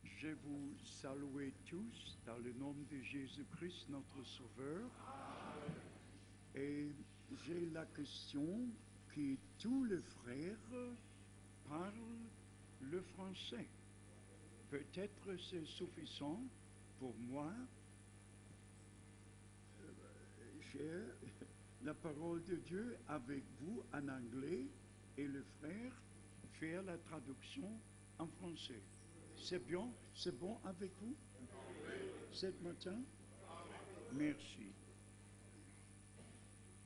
Je vous salue tous dans le nom de Jésus-Christ, notre Sauveur. Et j'ai la question que tous les frères parlent le français. Peut-être c'est suffisant pour moi. J'ai la parole de Dieu avec vous en anglais et le frère faire la traduction en français. C'est bien? C'est bon avec vous? Ce matin? Merci.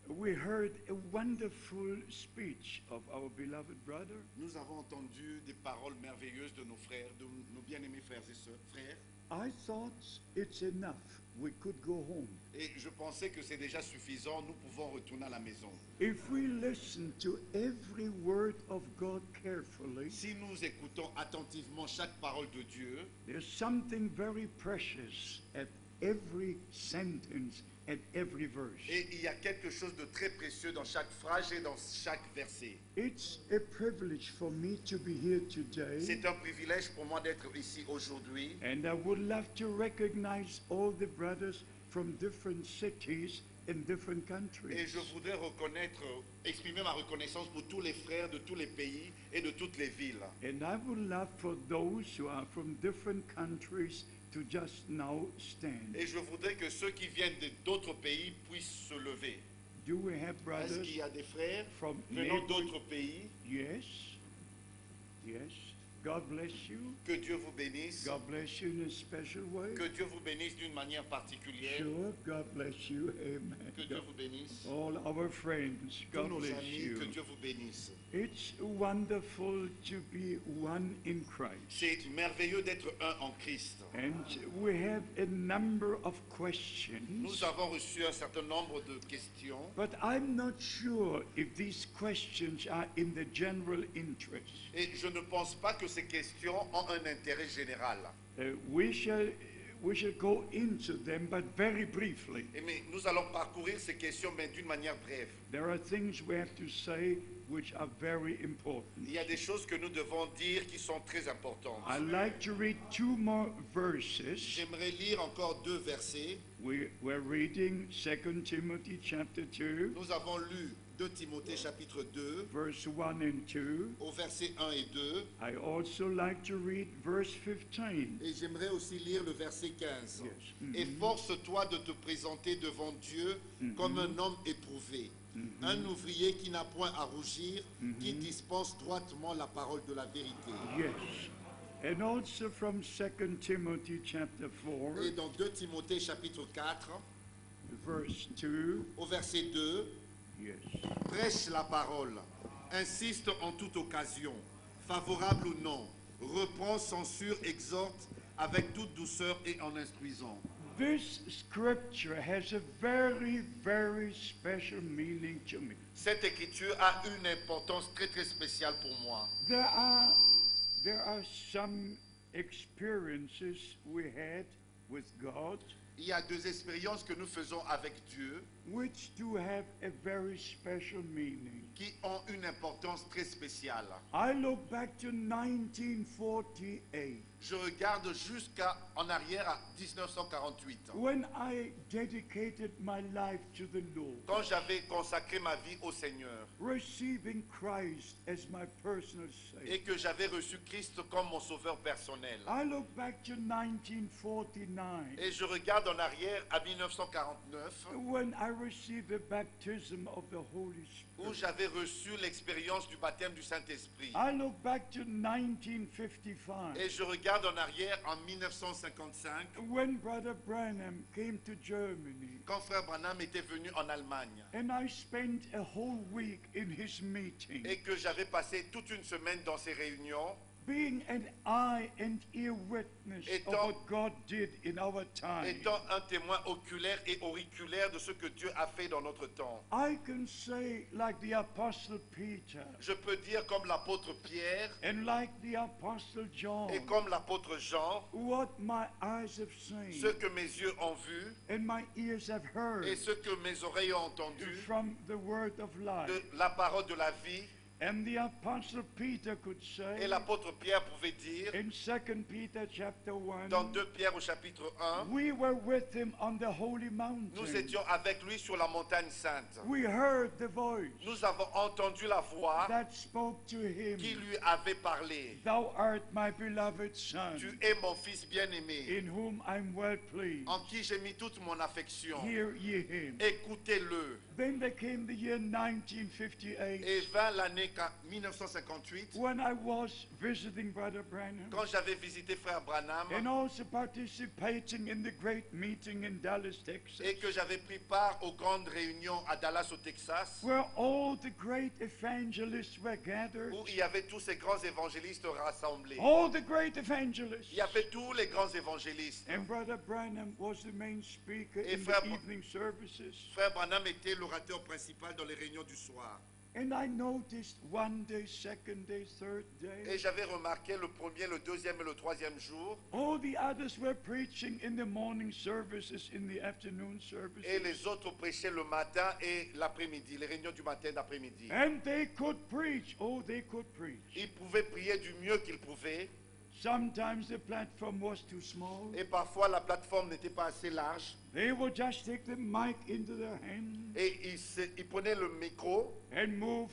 We heard a wonderful speech of our beloved brother. Nous avons entendu des paroles merveilleuses de nos frères, de nos bien-aimés frères et sœurs. Frères. I thought it's enough. We could go home. Et je pensais que c'est déjà suffisant. Nous pouvons retourner à la maison. If we listen to every word of God carefully, si nous écoutons attentivement chaque parole de Dieu, there's something very precious at every sentence, at every verse. Et il y a quelque chose de très précieux dans chaque phrase et dans chaque verset. It's a privilege for me to be here today. C'est un privilège pour moi d'être ici aujourd'hui. And I would love to recognize all the brothers from different cities in different countries. Et je voudrais exprimer ma reconnaissance pour tous les frères de tous les pays et de toutes les villes. And I would love for those who are from different countries to just now stand. Et je voudrais que ceux qui viennent d'autres pays puissent se lever. Do we have brothers? Est-ce qu'il y a des frères from venant d'autres pays? Yes. Yes. God bless you. Que Dieu vous bénisse. God bless you in a special way. Que Dieu vous bénisse d'une manière particulière. Sure. God bless you. Amen. Que Dieu vous bénisse. All our friends. God Tous nos bless amis, you. que Dieu vous bénisse. It's wonderful to be one in Christ. C'est merveilleux d'être un en Christ. And we have a number of questions. Nous avons reçu un certain nombre de questions. But I'm not sure if these questions are in the general interest. Et je ne pense pas que ces questions ont un intérêt général. We shall go into them, but very briefly. Mais nous allons parcourir ces questions, mais d'une manière brève. There are things we have to say which are very important. Il y a des choses que nous devons dire qui sont très importantes. I'd like to read two more verses. J'aimerais lire encore deux versets. We're reading 2 Timothy chapter 2. Nous avons lu 2 Timothée chapitre 2, verse 1 and 2. au verset 1 et 2. I also like to read verse 15. Et j'aimerais aussi lire le verset 15. Yes. Efforce-toi de te présenter devant Dieu comme un homme éprouvé, un ouvrier qui n'a point à rougir, qui dispense droitement la parole de la vérité. Yes. And also from 2 Timothy chapter 4. Et dans 2 Timothée chapitre 4, verse 2. au verset 2, Yes. prêche la parole, insiste en toute occasion, favorable ou non, reprend, censure, exhorte avec toute douceur et en instruisant. This scripture has a very, very special meaning to me. Cette écriture a une importance très très spéciale pour moi. There are some experiences we had with God. Il y a deux expériences que nous faisons avec Dieu. which do have a very special meaning. qui ont une importance très spéciale. I look back to 1948 Je regarde en arrière à 1948, when I dedicated my life to the Lord, quand j'avais consacré ma vie au Seigneur receiving Christ as my personal et Savior. que j'avais reçu Christ comme mon sauveur personnel. I look back to 1949 Et je regarde en arrière à 1949, when I received the baptism of the Holy où Spirit. j'avais reçu l'expérience du baptême du Saint-Esprit. I look back to 1955 Et je regarde en arrière en 1955, when Brother Branham came to Germany, quand Frère Branham était venu en Allemagne and I spent a whole week in his meeting, et que j'avais passé toute une semaine dans ces réunions, being an eye and ear witness of what God did in our time. étant un témoin oculaire et auriculaire de ce que Dieu a fait dans notre temps. I can say, like the Apostle Peter Je peux dire comme l'apôtre Pierre and like the Apostle John, et comme l'apôtre Jean, what my eyes have seen ce que mes yeux ont vu and my ears have heard et ce que mes oreilles ont entendu from the word of life. de la parole de la vie. And the Apostle Peter could say Et l'apôtre Pierre pouvait dire in 2 Peter chapter 1, dans 2 Pierre au chapitre 1, we were with him on the holy nous mountain. étions avec lui sur la montagne sainte. We heard the voice Nous avons entendu la voix that spoke to him. qui lui avait parlé. Thou art my beloved son, Tu es mon fils bien-aimé, in whom I'm well pleased. en qui j'ai mis toute mon affection. Hear ye him. Écoutez-le. Then there came the year 1958 Et vint l'année 1958, when I was visiting Brother Branham quand j'avais visité Frère Branham and also participating in the great meeting in Dallas, Texas, et que j'avais pris part aux grandes réunions à Dallas au Texas, where all the great evangelists were gathered. où il y avait tous ces grands évangélistes rassemblés. All the great evangelists. Il y avait tous les grands évangélistes. And Brother Branham was the main speaker Et in Frère the Bra- evening services. Frère Branham était l'orateur principal dans les réunions du soir. And I noticed one day, second day, third Et day, j'avais remarqué le premier, le deuxième et le troisième jour, all the others were preaching in the morning services, in the afternoon services. et les autres prêchaient le matin et l'après-midi, les réunions du matin et d'après-midi. And they could preach. Oh, they could preach. Ils pouvaient prier du mieux qu'ils pouvaient, Sometimes the platform was too small. et parfois la plateforme n'était pas assez large, They would just take the mic into their hand et ils prenaient le micro, and move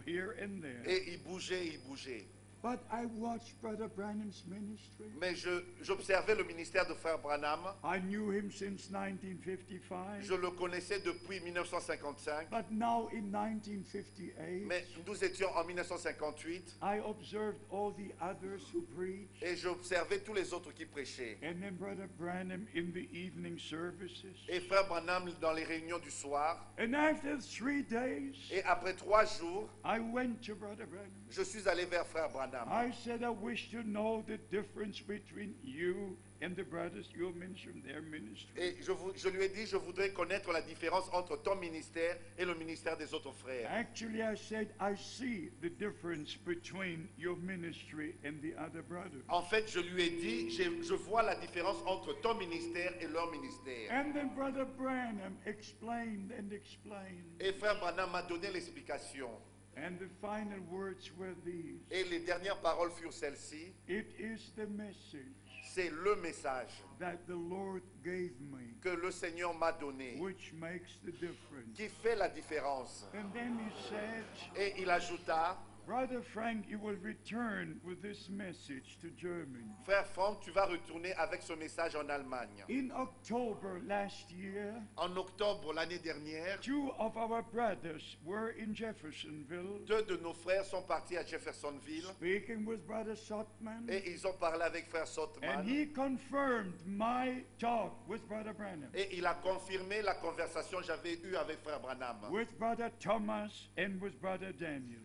here and there. et ils bougeaient. But I watched Brother Branham's ministry. Mais j'observais le ministère de Frère Branham, I knew him since 1955. je le connaissais depuis 1955, But now in 1958, mais nous étions en 1958, I observed all the others who preached. et j'observais tous les autres qui prêchaient. And then Brother Branham in the evening services. Et Frère Branham dans les réunions du soir. And after 3 days, Et après 3 jours, I went to Brother Branham. je suis allé vers Frère Branham. I said, I wish to know the difference between you and the brothers, your ministry and their ministry. Et je lui ai dit, je voudrais connaître la différence entre ton ministère et le ministère des autres frères. Actually, I said, I see the difference between your ministry and the other brothers. En fait, je lui ai dit, je vois la différence entre ton ministère et leur ministère. And then Brother Branham explained and explained. Et Frère Branham m'a donné l'explication. And the final words were these. Et les dernières paroles furent celles-ci. It is the message C'est le message that the Lord gave me que le Seigneur m'a donné which makes the difference. qui fait la différence. And then he said, Et il ajouta, Brother Frank, you will return with this message to Germany. Frère Franck, tu vas retourner avec ce message en Allemagne. In October last year, En octobre l'année dernière, 2 of our brothers were in Jeffersonville 2 de nos frères sont partis à Jeffersonville speaking with Brother Sotman, et ils ont parlé avec Frère and Sotman he confirmed my talk with Brother Branham, et il a confirmé la conversation que j'avais eue avec Frère Branham. with Brother Thomas, and with Brother Daniel.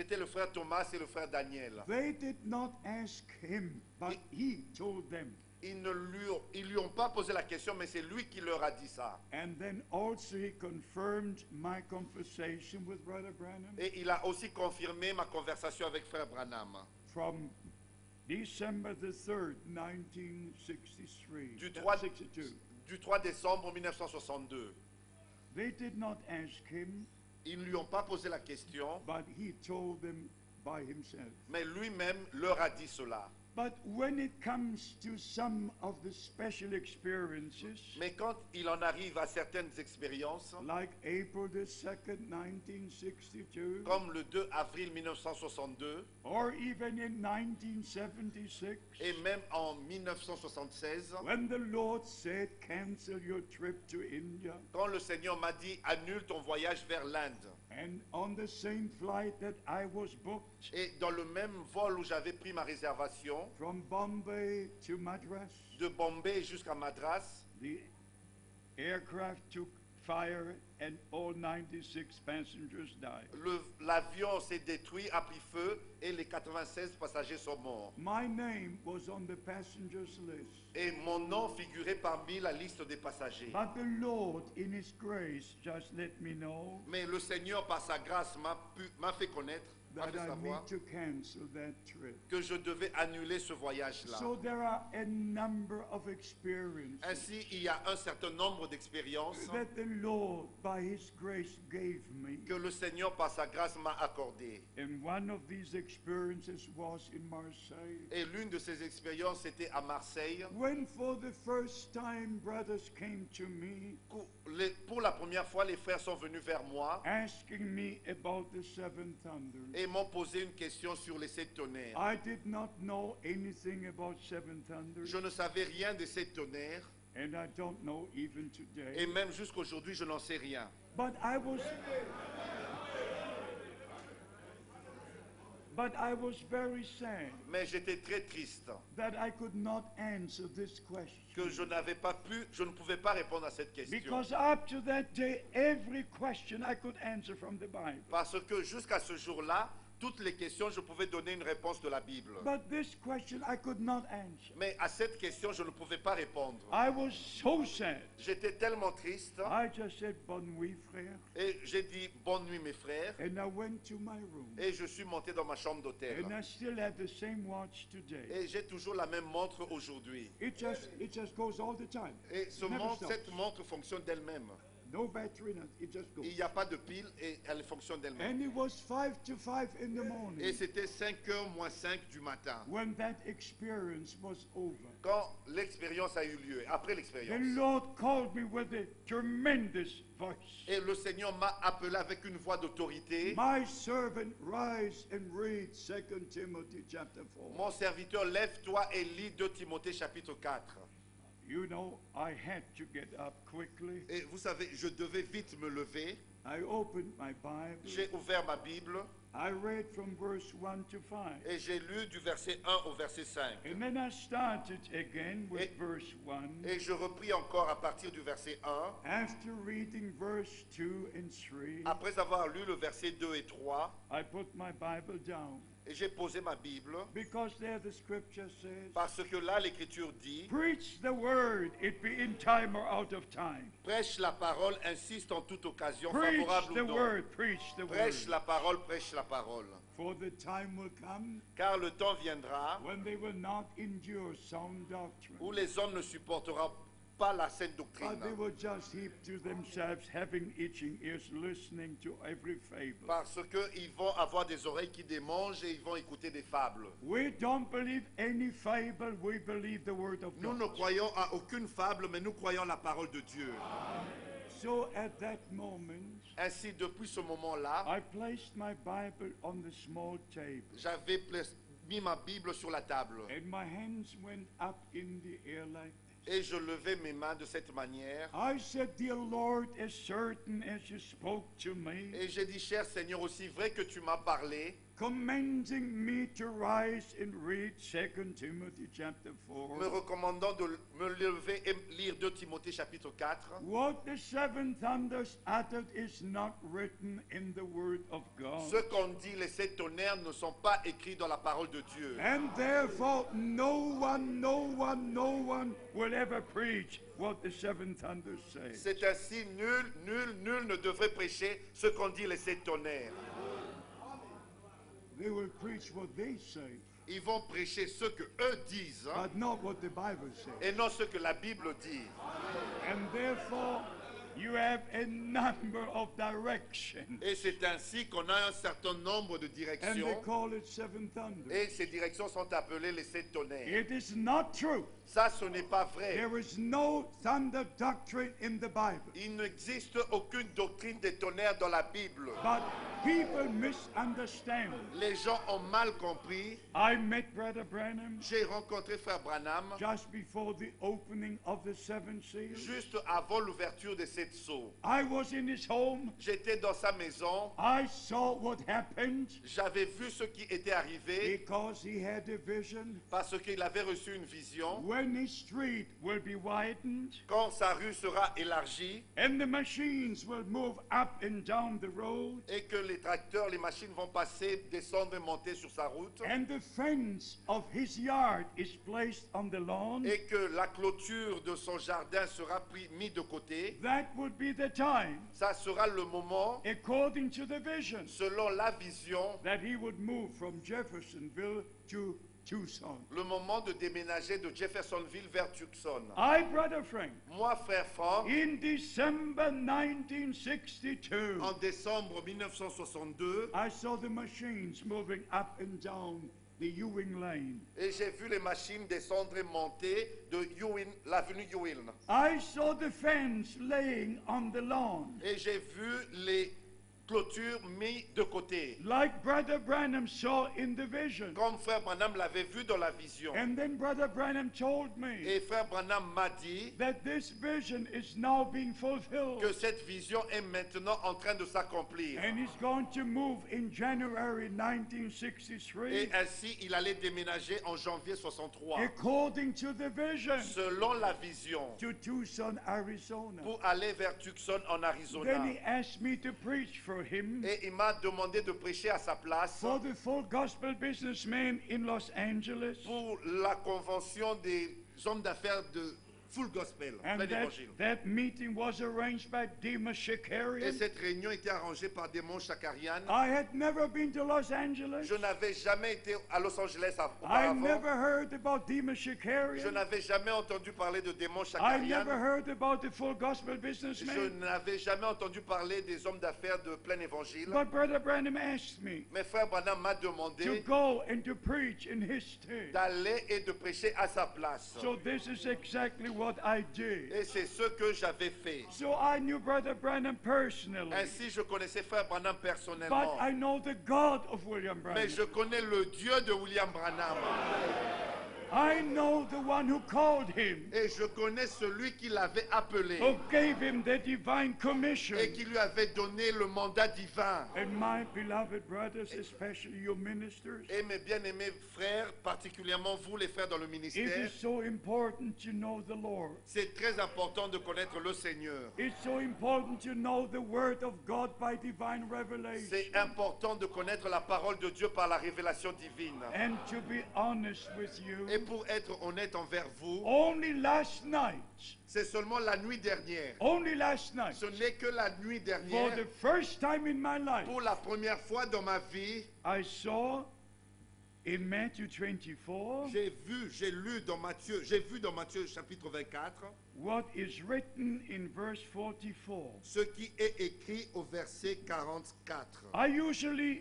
C'était le frère Thomas et le frère Daniel. They did not ask him, but he told them. Ils lui ont pas posé la question, mais c'est lui qui leur a dit ça. And then also he confirmed my conversation with Brother Branham Et il a aussi confirmé ma conversation avec Frère Branham. from December the 3rd, 1963. Du 3, 62. du 3 décembre 1962. They did not ask him, Ils ne lui ont pas posé la question, but he told them by himself. mais lui-même leur a dit cela. But when it comes to some of the special experiences, Mais quand il en arrive à certaines expériences, like April the 2nd, 1962, comme le 2 avril 1962, or even in 1976, et même en 1976, when the Lord said, cancel your trip to India, quand le Seigneur m'a dit, annule ton voyage vers l'Inde, and on the same flight that I was booked et dans le même vol où j'avais pris ma réservation, from Bombay to Madras, de Bombay jusqu'à Madras, the aircraft took fire and all 96 passengers died. l'avion s'est détruit, a pris feu, et les 96 passagers sont morts. My name was on the passengers list. Et mon nom figurait parmi la liste des passagers. But the Lord, in His grace, just let me know Mais le Seigneur, par sa grâce, m'a fait connaître, m'a that fait I savoir need to cancel that trip. que je devais annuler ce voyage-là. So there are a number of experiences Ainsi, il y a un certain nombre d'expériences that the Lord, by His grace, gave me. que le Seigneur, par sa grâce, m'a accordées. And one of these experiences was in Marseille. Et l'une de ces expériences, c'était à Marseille. When for the first time brothers came to me Pour la première fois, les frères sont venus vers moi asking me about the seven thunders. et m'ont posé une question sur les 7 tonnerres. I did not know anything about seven thunders, Je ne savais rien de 7 tonnerres, and I don't know even et today. même jusqu'aujourd'hui, je n'en sais rien. But I was very sad Mais j'étais très triste that I could not answer this question. que je ne pouvais pas répondre à cette question. Because up to that day, every question I could answer from the Bible. Parce que jusqu'à ce jour-là, toutes les questions, je pouvais donner une réponse de la Bible. But this question I could not answer. Mais à cette question, je ne pouvais pas répondre. I was so sad. J'étais tellement triste I just said, bonne nuit, frère. et j'ai dit bonne nuit mes frères And I went to my room. et je suis monté dans ma chambre d'hôtel. And I still have the same watch today. Et j'ai toujours la même montre aujourd'hui. It just goes all the time. Et ce Never montre, stops. cette montre fonctionne d'elle-même. No battery, nothing. It just goes. Il n'y a pas de pile et elle fonctionne d'elle-même. And it was 5 to 5 in the Et morning c'était 5h moins 5 du matin. when that experience was over. Quand l'expérience a eu lieu, après The l'expérience. Lord called me with a tremendous voice. Et le Seigneur m'a appelé avec une voix d'autorité. My servant, rise and read 2 Timothy chapter 4. Mon serviteur, lève-toi et lis 2 Timothée chapitre 4. You know, I had to get up quickly. Et vous savez, je devais vite me lever. I opened my Bible. J'ai ouvert ma Bible I read from verse 1 to 5. et j'ai lu du verset 1 au verset 5. And then I started again with Et- verse 1. Et je repris encore à partir du verset 1. After reading verse 2 and 3, Après avoir lu le verset 2 et 3, I put my Bible down et j'ai posé ma Bible because there the scripture says, parce que là l'Écriture dit, preach the word, it be in time or out of time. prêche la parole, insiste en toute occasion, Preach favorable the ou non. word, preach the word. Prêche la parole, prêche la parole. For the time will come Car le temps viendra when they will not endure sound doctrine, où les hommes ne supporteront pas la saine doctrine, but they will just heap to themselves having itching ears, listening to every fable. parce qu'ils vont avoir des oreilles qui démangent et ils vont écouter des fables. We don't believe any fable, we believe the word of Nous God. ne croyons à aucune fable, mais nous croyons la parole de Dieu. So at that moment, Ainsi, depuis ce moment-là, I placed my Bible on the small table, j'avais mis ma Bible sur la table and my hands went up in the air like this. et je levais mes mains de cette manière. I said, Dear Lord, as certain as you spoke to me, Et j'ai dit, cher Seigneur, aussi vrai que tu m'as parlé, commanding me to rise and read 2 Timothy chapter me 4, recommandant de me lever et lire 2 Timothée chapitre 4. what the seven thunders uttered is not written in the word of God. Ce qu'on dit, les 7 tonnerres ne sont pas écrits dans la parole de Dieu. And therefore, no one will ever preach what the seven thunders say. C'est ainsi, nul ne devrait prêcher ce qu'on dit les 7 tonnerres. They will preach what they say, Ils vont prêcher ce que eux disent, hein, but not what the Bible says. et non ce que la Bible dit. And therefore, You have a number of directions. Et c'est ainsi qu'on a un certain nombre de And they directions. call it seven thunders. Et ces directions sont appelées les sept tonnerres. It is not true. Ça, ce n'est pas vrai. There is no thunder doctrine in the Bible. Il n'existe aucune doctrine des tonnerres dans la Bible. But people misunderstand. Les gens ont mal compris. I met Brother Branham J'ai rencontré Frère Branham just before the opening of the seven seals. juste avant l'ouverture de cette sceaux. I was in his home. J'étais dans sa maison. I saw what happened J'avais vu ce qui était arrivé because he had a vision. parce qu'il avait reçu une vision. When his street will be widened Quand sa rue sera élargie and the machines will move up and down the road et que les tracteurs, les machines vont passer, descendre et monter sur sa route and the fence of his yard is placed on the lawn, et que la clôture de son jardin sera mis de côté, that would be the time, ça sera le moment, according to the vision, selon la vision, that he would move from Jeffersonville to Tucson. le moment de déménager de Jeffersonville vers Tucson. I, Brother Frank, Moi, frère Franck, in December 1962, en décembre 1962, I saw the machines moving up and down the Ewing Lane. et j'ai vu les machines descendre et monter de l'avenue Ewing. I saw the fence laying on the lawn, Et j'ai vu les clôtures mises de côté, like Brother Branham saw in the vision. comme frère Branham l'avait vu dans la vision. And then Brother Branham told me Et frère Branham m'a dit that this vision is now being fulfilled. que cette vision est maintenant en train de s'accomplir. And he's going to move in January Et 1963 ainsi, il allait déménager en janvier 63, according to the vision selon la vision, to Tucson, Arizona. pour aller vers Tucson en Then Arizona. he asked me to preach for him Et il m'a demandé de prêcher à sa place for the full gospel businessmen in Los Angeles. pour la convention des hommes d'affaires de Full Gospel, And plein that, évangile. that meeting was arranged by Demas Et Shakarian. cette réunion était arrangée par Démon Chakarian. I had never been to Los Angeles. Je n'avais jamais été à Los Angeles I auparavant. never heard about Demas Je Shakarian. n'avais jamais entendu parler de Démon I Chakarian. never heard about the full gospel Je businessmen. n'avais jamais entendu parler des hommes d'affaires de plein évangile. But Brother Branham asked me Mais frère Branham m'a to demandé go and to preach in his stead. d'aller et de prêcher à sa place. So this is exactly what I did. Et c'est ce que j'avais fait. So I knew Brother Branham personally. Ainsi, je connaissais frère Branham But personnellement. I know the God of William Mais Branham. je connais le Dieu de William Branham. I know the one who called him, Et je connais celui qui l'avait appelé who gave him the divine commission. et qui lui avait donné le mandat divin. And my beloved brothers, especially you ministers, Et mes bien-aimés frères, particulièrement vous les frères dans le it ministère, is so important to know the Lord. c'est très important de connaître le Seigneur. It's so important to know the word of God by divine revelation. C'est important de connaître la parole de Dieu par la révélation divine. And to be honest with you, Et pour être honnête envers vous, only last night, c'est seulement la nuit dernière. only last night, Ce n'est que la nuit for dernière, the first time in my life, pour la première fois dans ma vie, I saw in Matthew 24 j'ai vu dans Matthieu chapitre 24, what is written in verse 44. ce qui est écrit au verset 44. I usually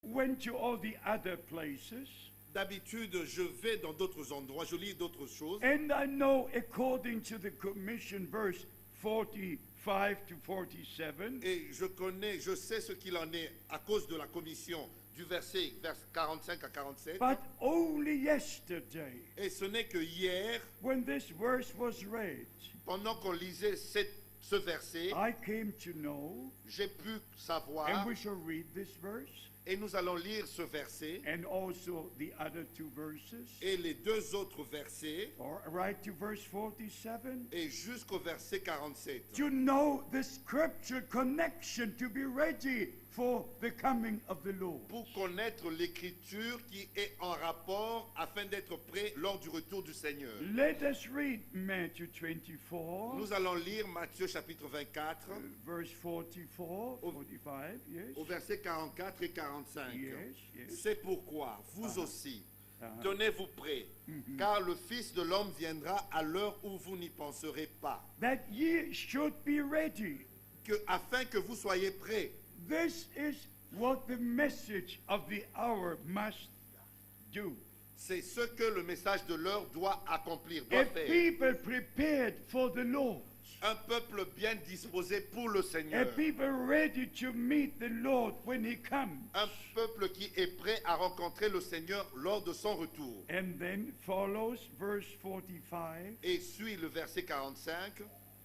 went to all the other places, D'habitude, je vais dans d'autres endroits, je lis d'autres choses. and I know according to the commission, verse 45 to 47, Et je sais ce qu'il en est à cause de la commission du vers 45 à 47. but only yesterday, Et ce n'est que hier, when this verse was read, pendant qu'on lisait ce verset, I came to know, j'ai pu and savoir, we shall read this verse, et nous allons lire ce verset, and also the other two verses, et les deux autres versets, or right to verse 47, et jusqu'au verset 47. to know the scripture connection, to be ready for the coming of the Lord. Pour connaître l'écriture qui est en rapport afin d'être prêt lors du retour du Seigneur. Let us read Matthew 24, Nous allons lire Matthieu chapitre 24, verse 44, 45, yes. au verset 44 et 45. Yes, yes. C'est pourquoi vous aussi, Uh-huh. tenez-vous prêts, car le Fils de l'homme viendra à l'heure où vous n'y penserez pas, that ye should be ready. afin que vous soyez prêts. This is what the message of the hour must do. C'est ce que le message de l'heure doit accomplir, doit A faire. people prepared for the Lord. Un peuple bien disposé pour le A Seigneur. people ready to meet the Lord when he comes. Un peuple qui est prêt à rencontrer le Seigneur lors de son retour. And then follows verse 45. Et suit le verset 45.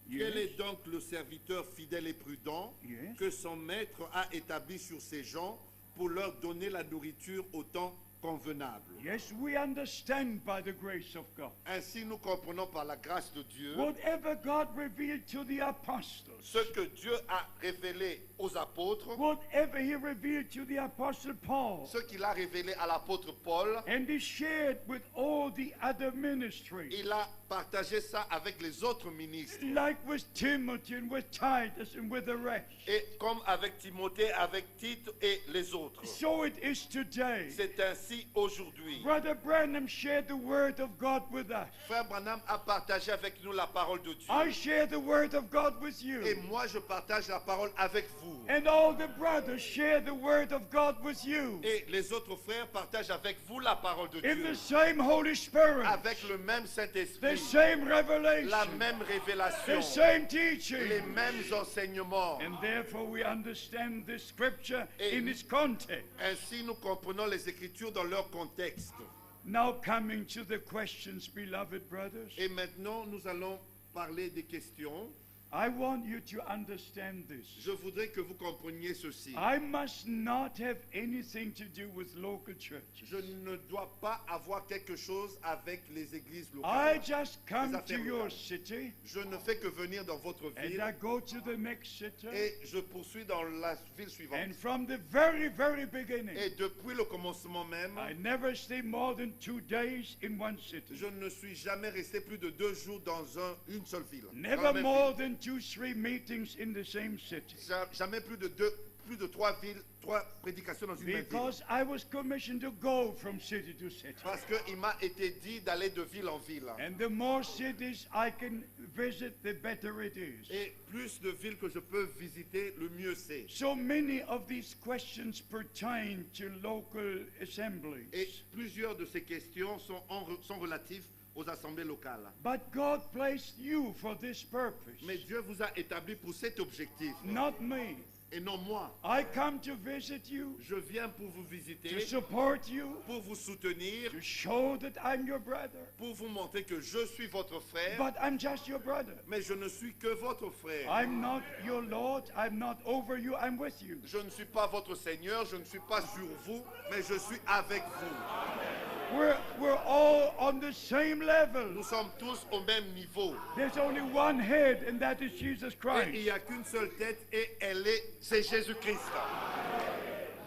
Yes. Quel est donc le serviteur fidèle et prudent Yes. que son maître a établi sur ses gens pour leur donner la nourriture au temps convenable? Yes, we understand by the grace of God. Ainsi nous comprenons par la grâce de Dieu Whatever God revealed to the apostles, ce que Dieu a révélé aux apôtres, whatever he revealed to the apostle Paul, ce qu'il a révélé à l'apôtre Paul, and he shared with all the other ministries, il a partagé ça avec les autres ministres. like with Timothy and with Titus and with the rest. Et comme avec Timothée, avec Tite et les autres. So it is today. C'est ainsi aujourd'hui. Brother Branham shared the word of God with us. Frère Branham a partagé avec nous la parole de Dieu. I share the word of God with you. Et moi, je partage la parole avec vous. And all the brothers share the word of God with you. Et les autres frères partagent avec vous la parole de In Dieu. the same Holy Spirit. Avec le même The Saint-Esprit. same La revelation. même The révélation. same Les teaching. mêmes enseignements. And therefore we understand the scripture Et- in its context. Ainsi, nous comprenons les Écritures dans leur contexte. Now coming to the questions, beloved brothers. Et maintenant, nous allons parler des questions. I want you to understand this. Je voudrais que vous compreniez ceci. I must not have anything to do with local churches. Je ne dois pas avoir quelque chose avec les églises I locales. just come Les to affaires your locales. city Je ne fais que venir dans votre and ville I go to the next city. et je poursuis dans la ville suivante. And from the very, very beginning, Et depuis le commencement même, I never stay more than 2 days in one city. je ne suis jamais resté plus de 2 jours dans une seule ville. Dans la Never même more ville. than 2-3 meetings in the same city. Jamais plus de 3 villes, 3 prédications dans une même ville. Because I was commissioned to go from city to city. Parce qu'il m'a été dit d'aller de ville en ville. And the more cities I can visit, the better it is. Et plus de villes que je peux visiter, le mieux c'est. So many of these questions pertain to local Et assemblies. plusieurs de ces questions sont relatives aux assemblées locales. But God placed you for this purpose, Mais Dieu vous a établi pour cet objectif. not me. Et non moi. I come to visit you, Je viens pour vous visiter, to support you, pour vous soutenir, to show that I'm your brother. pour vous montrer que je suis votre frère. But I'm just your brother. Mais je ne suis que votre frère. I'm not your Lord. I'm not over you. I'm with you. Je ne suis pas votre Seigneur, je ne suis pas sur vous, mais je suis avec vous. We're all on the same level. Nous sommes tous au même niveau. There's only one head, and that is Jesus Et il Christ. n'y a qu'une seule tête et c'est Jésus-Christ.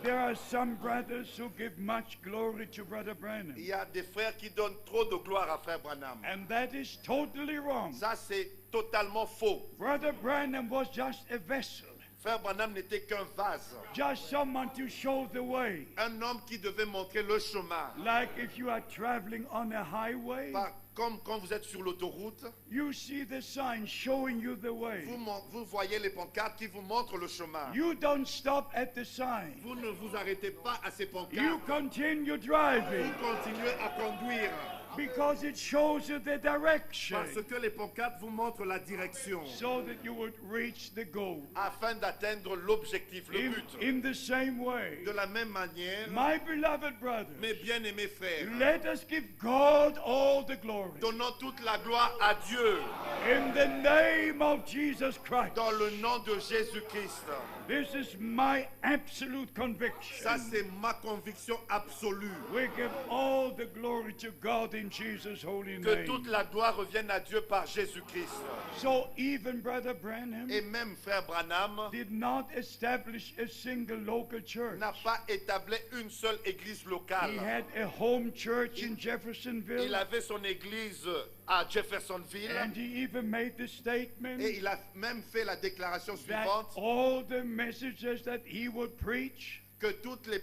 There are some brothers who give much glory to Brother Branham, Il y a des frères qui donnent trop de gloire à frère Branham. and that is totally wrong. Ça, c'est totalement faux. Brother Branham was just a vessel, Frère Branham n'était qu'un vase. just someone to show the way. Un homme qui devait montrer le chemin. Like if you are traveling on a highway, Comme quand vous êtes sur l'autoroute, you see the sign showing you the way. vous voyez les pancartes qui vous montrent le chemin. You don't stop at the sign. Vous ne vous arrêtez pas à ces You pancartes. continue Vous driving continuez à conduire. because it shows you the direction Parce que les pancartes vous montrent la direction. so that you would reach the goal. Afin d'atteindre l'objectif, le but. In the same way, De la même manière, my beloved brothers, mes bien-aimés frères, let us give God all the glory. donnons toute la gloire à Dieu In the name of Jesus Christ. dans le nom de Jésus-Christ. This is my absolute conviction. Ça, c'est ma conviction absolue. We give all the glory to God in Jesus' holy Que name. toute la gloire revienne à Dieu par Jésus-Christ. So even Brother Branham Et même frère Branham did not establish a single local church. n'a pas établi une seule église He locale. had a home church in Il Jeffersonville, avait son église à Jeffersonville and he even made the statement et il a même fait la déclaration that suivante all the messages that he would preach que toutes les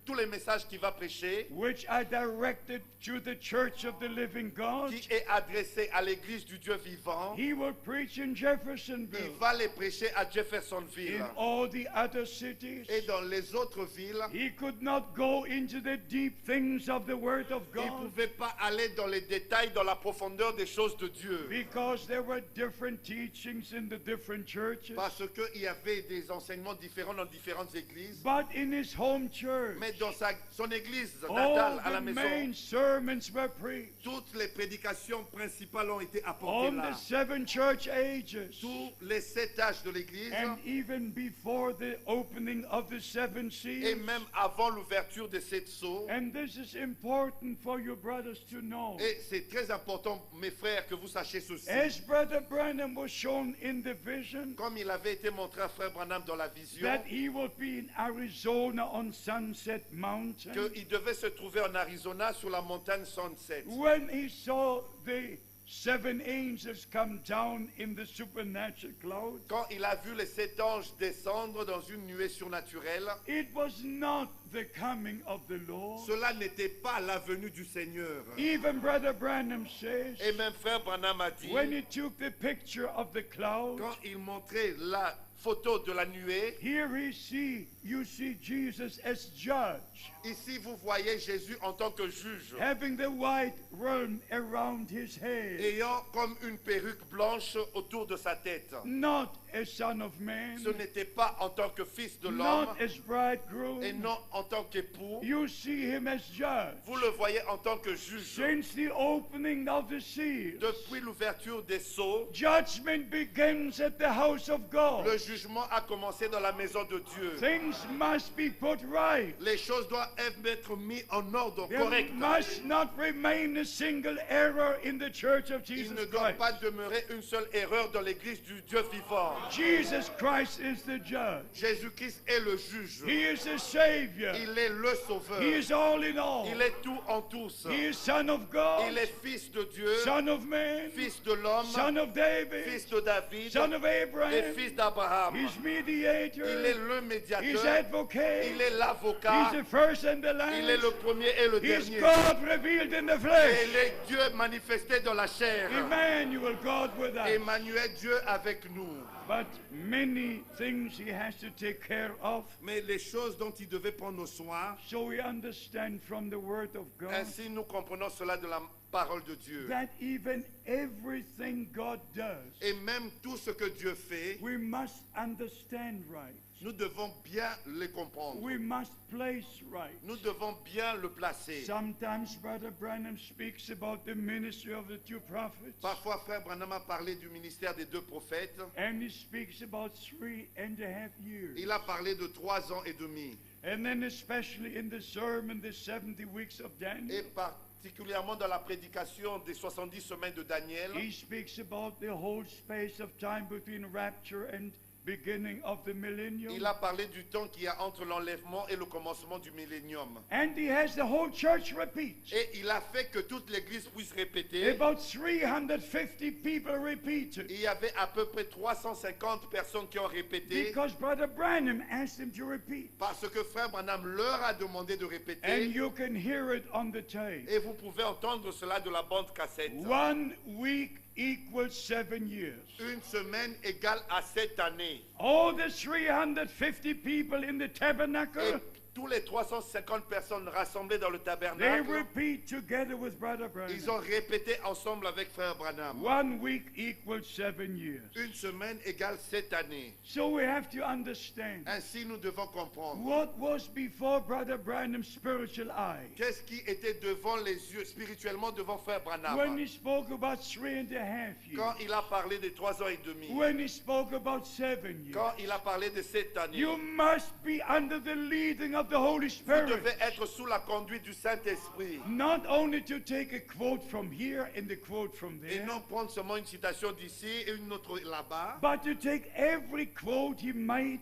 tous les messages qu'il va prêcher, which are directed to the church of the living God, qui est adressé à l'église du Dieu vivant, he will preach in il Jeffersonville, va les prêcher à Jeffersonville in all the other cities. et dans les autres villes. He could not go into the deep things of the Word of Il ne God pouvait pas aller dans les détails, dans la profondeur des choses de Dieu. because there were different teachings in the different churches. Parce qu'il y avait des enseignements différents dans différentes églises. But in his home church, Mais dans son église all natale, à la the maison, main sermons were preached toutes les prédications principales ont été apportées on là. the 7 church ages. Tous les 7 âges de l'église, And even before the opening of the 7 et seals. même avant l'ouverture de cette sceaux. And this is important for you brothers to know. Et c'est très important, mes frères, que vous sachiez ceci. As Brother Branham was shown in the vision, Comme il avait été montré à Frère Branham dans la vision, that he will be in Arizona on Sunset Mountain. qu'il devait se trouver en Arizona sur la montagne Sunset. When he saw the 7 angels come down in the supernatural cloud, Quand il a vu les 7 anges descendre dans une nuée surnaturelle, it was not the coming of the Lord. cela n'était pas la venue du Seigneur. Even Brother Branham says, Et même Frère Branham a dit, when he took the picture of the cloud, quand il montrait la photo de la nuée, here you see Jesus as judge, ici vous voyez Jésus en tant que juge, having the white robe around his head, ayant comme une perruque blanche autour de sa tête. not as son of man, Ce n'était pas en tant que fils de l'homme not as bridegroom. et non en tant qu'époux. You see him as judge. Vous le voyez en tant que juge. Since the opening of the seals, Depuis l'ouverture des sceaux, judgment begins at the house of God. le jugement a commencé dans la maison de Dieu. Things must be put right. Les choses doivent être mises en ordre There correct. must not remain a single error in the church of Il Jesus ne doit Christ. pas demeurer une seule erreur dans l'église du Dieu vivant. Jesus Christ is the judge. Jésus-Christ est le juge. He is the Savior. Il est le sauveur. He is all in all. Il est tout en tous. He is Son of God, Il est fils de Dieu, Son of man, fils de l'homme, Son of David, fils de David Son of et Abraham. fils d'Abraham. He's Il est mediator. le He's médiateur. advocate. Il est He's l'avocat. the first and the Il est last. le premier et le He's dernier. God revealed in the Et flesh. il est Dieu manifesté dans la chair. Emmanuel, God with us. Emmanuel, Dieu avec nous. But many things he has to take care of. Mais les choses dont il devait prendre soin, So we understand from the word of God ainsi nous comprenons cela de la parole de Dieu. that even everything God does, Et même tout ce que Dieu fait, we must understand right. nous devons bien les comprendre. We must place right. Nous devons bien le placer. Sometimes Brother Branham speaks about the ministry of the 2 prophets, Parfois, Frère Branham a parlé du ministère des 2 prophètes. and he speaks about 3.5 years. Il a parlé de 3 ans et demi. And then especially in the sermon, the 70 weeks of Daniel, Et particulièrement dans la prédication des 70 semaines de Daniel, he speaks about the whole space of time between rapture and beginning of the millennium. il a parlé du temps qu'il y a entre l'enlèvement et le commencement du millénium. And he has the whole church repeat. Et il a fait que toute l'église puisse répéter. About 350 people repeated. Il y avait à peu près 350 personnes qui ont répété Because Brother Branham asked them to repeat. parce que Frère Branham leur a demandé de And répéter. you can hear it on the tape. Et vous pouvez entendre cela de la bande cassette. 1 week equals 7 years. Une semaine égale à 7 années. All the 350 people in the Et tabernacle, tous les 350 personnes rassemblées dans le they tabernacle, repeat together with Brother ils Branham. ont répété ensemble avec Frère Branham. 1 week equals 7 years. Une semaine égale 7 années. So we have to understand Ainsi, nous devons comprendre. what was before Brother Branham's spiritual eye. Qu'est-ce qui était devant les yeux, spirituellement devant Frère When Branham? he spoke about 3.5 Quand years. il a parlé de 3 ans et demi. When he spoke about 7 years. Quand il a parlé de 7 années. You must be under the leading of the Holy Vous Spirit. devez être sous la conduite du Saint-Esprit. Not only to take a quote from here and a quote from Et there, non prendre seulement une citation d'ici et une autre là-bas. but to take every quote he might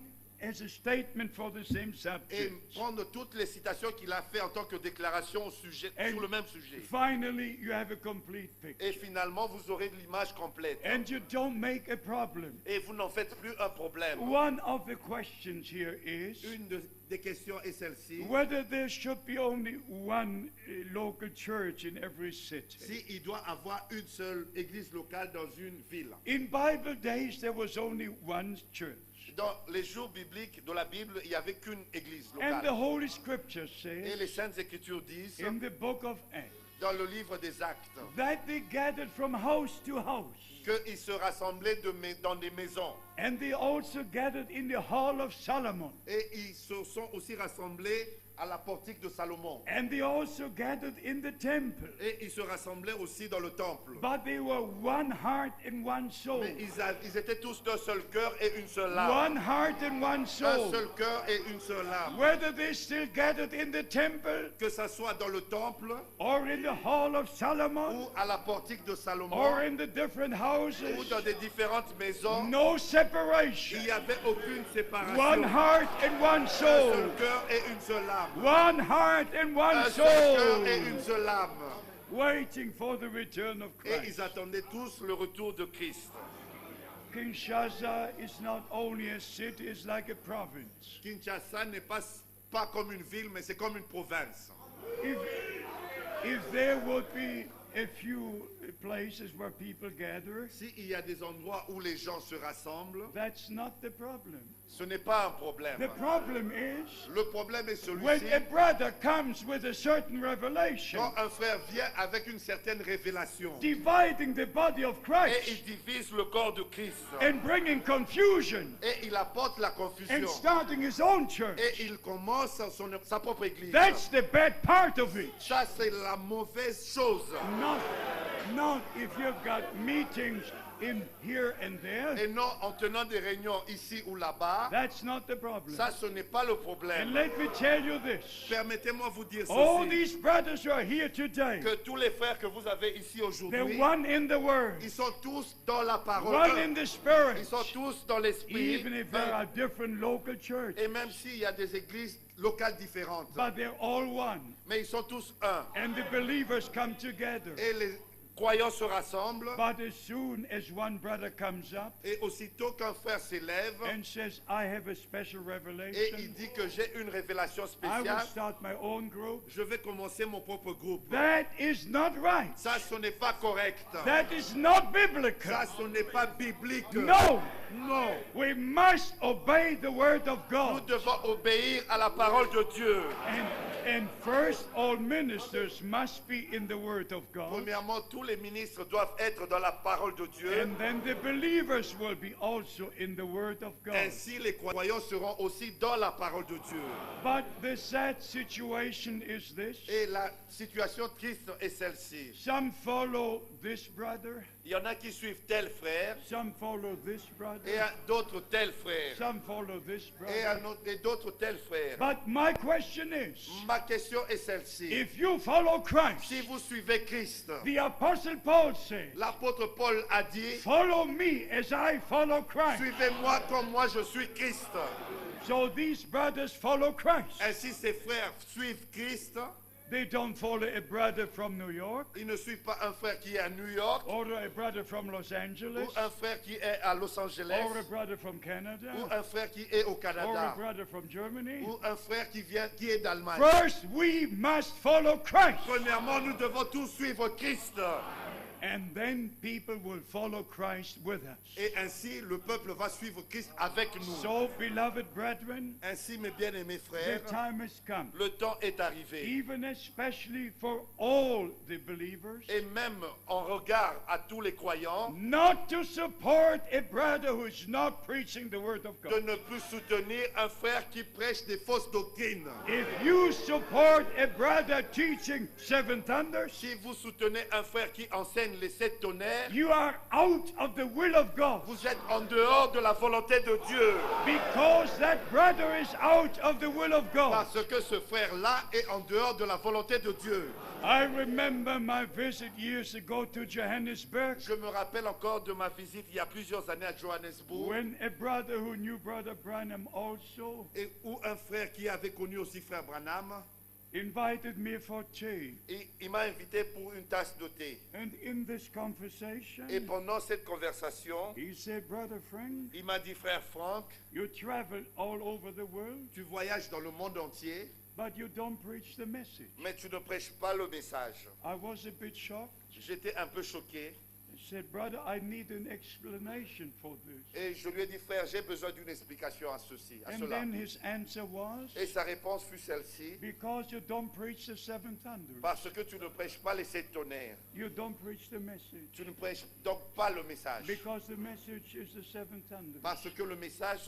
as a statement for the same et subject. prendre toutes les citations qu'il a fait en tant que déclaration au sujet, And sur le même sujet. finally, you have a complete Et picture. finalement, vous aurez l'image complète. And you don't make a problem. Et vous n'en faites plus un problème. One of the questions here is Des questions est celle-ci. whether there should be only one local church in every city. Si il doit avoir une seule église locale dans une ville. In Bible days, there was only one church. Dans les jours bibliques de la Bible, il n'y avait qu'une église And the locale. Holy Scripture Et says les Saintes Écritures disent, in the book of Acts dans le livre des Actes, that they gathered from house to house. qu'ils se rassemblaient dans des maisons. And they also gathered in the hall of Solomon. Et ils se sont aussi rassemblés à la portique de Salomon. And they also gathered in the temple. Et ils se rassemblaient aussi dans le temple. But they were one heart and one soul. Mais ils étaient tous d'un seul cœur et une seule One âme. heart and one Un soul. seul cœur et une seule âme. Whether they still gathered in the temple Que ça soit dans le temple or in the hall of Solomon ou à la portique de Salomon or in the different ou houses, dans des différentes maisons, no separation. il n'y avait aucune séparation. One heart and one Un soul. seul cœur et une seule âme. One heart and one Un seul cœur et soul. une seule âme. Waiting for the return of Et Christ. ils attendaient tous le retour de Christ. Kinshasa is not only a city, it's like a province. Kinshasa n'est pas comme une ville, mais c'est comme une province. If there would be a few places where people gather, S'il y a des endroits où les gens se rassemblent, that's not the problem. ce n'est pas un problème. The problem is Le problème est when celui-ci. a brother comes with a certain revelation, Quand un frère vient avec une certaine révélation dividing the body of et Christ il divise le corps de Christ and bringing confusion et il apporte la and confusion starting his own church, et il commence sa propre église. that's the bad part of it. Ça, c'est la mauvaise chose. Not if you've got meetings in here and there. Et non en tenant des réunions ici ou là-bas. That's not the problem. Ça, ce n'est pas le And problème. let me tell you this. Permettez-moi vous dire All ceci. these brothers who are here today, Que tous les frères que vous avez ici they're aujourd'hui, one in the Word, ils sont tous dans la parole. one in the Spirit, Ils sont tous dans l'esprit. even if there are different local churches. Et même s'il y a des églises locales différentes. But they're all one. Mais ils sont tous un. And the believers come together. Et les croyants se rassemblent. But as soon as one brother comes up Et aussitôt qu'un frère s'élève and says, I have a special et il revelation, dit que j'ai une révélation I will spéciale, start my own group, je vais commencer mon propre groupe. that is not right. Ça, ce n'est pas correct. That is not biblical. Ça, ce n'est pas biblique. No. Non. We must obey the Word of Nous God. devons obéir à la parole de Dieu. And first, all ministers must be in the Word of God. Premièrement, tous les ministres doivent être dans la parole de Dieu. And then the believers will be also in the Word of God. Ainsi, les croyants seront aussi dans la parole de Dieu. But the sad situation is this. Et la situation triste est celle-ci. Some follow this brother, Il y en a qui suivent tel frère some follow this et brother, d'autres tel frère some follow this et brother. d'autres tel frère. But my question is, Ma question est celle-ci. if you follow Christ, Si vous suivez Christ, the Apostle Paul said, l'apôtre Paul a dit, follow me as I follow Christ. suivez-moi comme moi je suis Christ. So these brothers follow Christ. Ainsi ses frères suivent Christ. They don't follow a brother from New York Ils ne suivent pas un frère qui est à New York or a brother from Los Angeles ou un frère qui est à Los Angeles or a brother from Canada ou un frère qui est au or a Canada brother from Germany. ou un frère qui est d'Allemagne. First, we must follow Christ. Premièrement, nous devons tous suivre Christ. And then people will follow Christ with us. Et ainsi, le peuple va suivre Christ avec nous. So, beloved brethren, Ainsi, mes bien-aimés the frères, time has come, le temps est arrivé. even especially for all the believers, Et même en regard à tous les croyants, not to support a brother who is not preaching the word of de God. ne plus soutenir un frère qui prêche des fausses doctrines. If you support a brother teaching seven thunders, Si vous soutenez un frère qui enseigne viennent les 7 tonnerres, you are out of the will of God. vous êtes en dehors de la volonté de Dieu. Because that brother is out of the will of God. Parce que ce frère-là est en dehors de la volonté de Dieu. I remember my visit years ago to Johannesburg Je me rappelle encore de ma visite il y a plusieurs années à Johannesburg, when a brother who knew Brother Branham also et où un frère qui avait connu aussi frère Branham, invited me for tea. et il m'a invité pour une tasse de thé. And in this conversation, Et pendant cette conversation, he said, Brother Frank, il m'a dit, frère Franck, you travel all over the world, tu voyages dans le monde entier, but you don't preach the message. mais tu ne prêches pas le message. I was a bit shocked. J'étais un peu choqué I said, Brother, I need an explanation for this. et je lui ai dit, frère, j'ai besoin d'une explication à ceci, à And cela. then his answer was, Et sa réponse fut celle-ci, because you don't preach the seven thunders, parce que tu ne prêches pas les 7 tonnerres. you don't preach the message. Tu ne prêches donc pas le message. Because the message is the seven thunders. Parce que le message,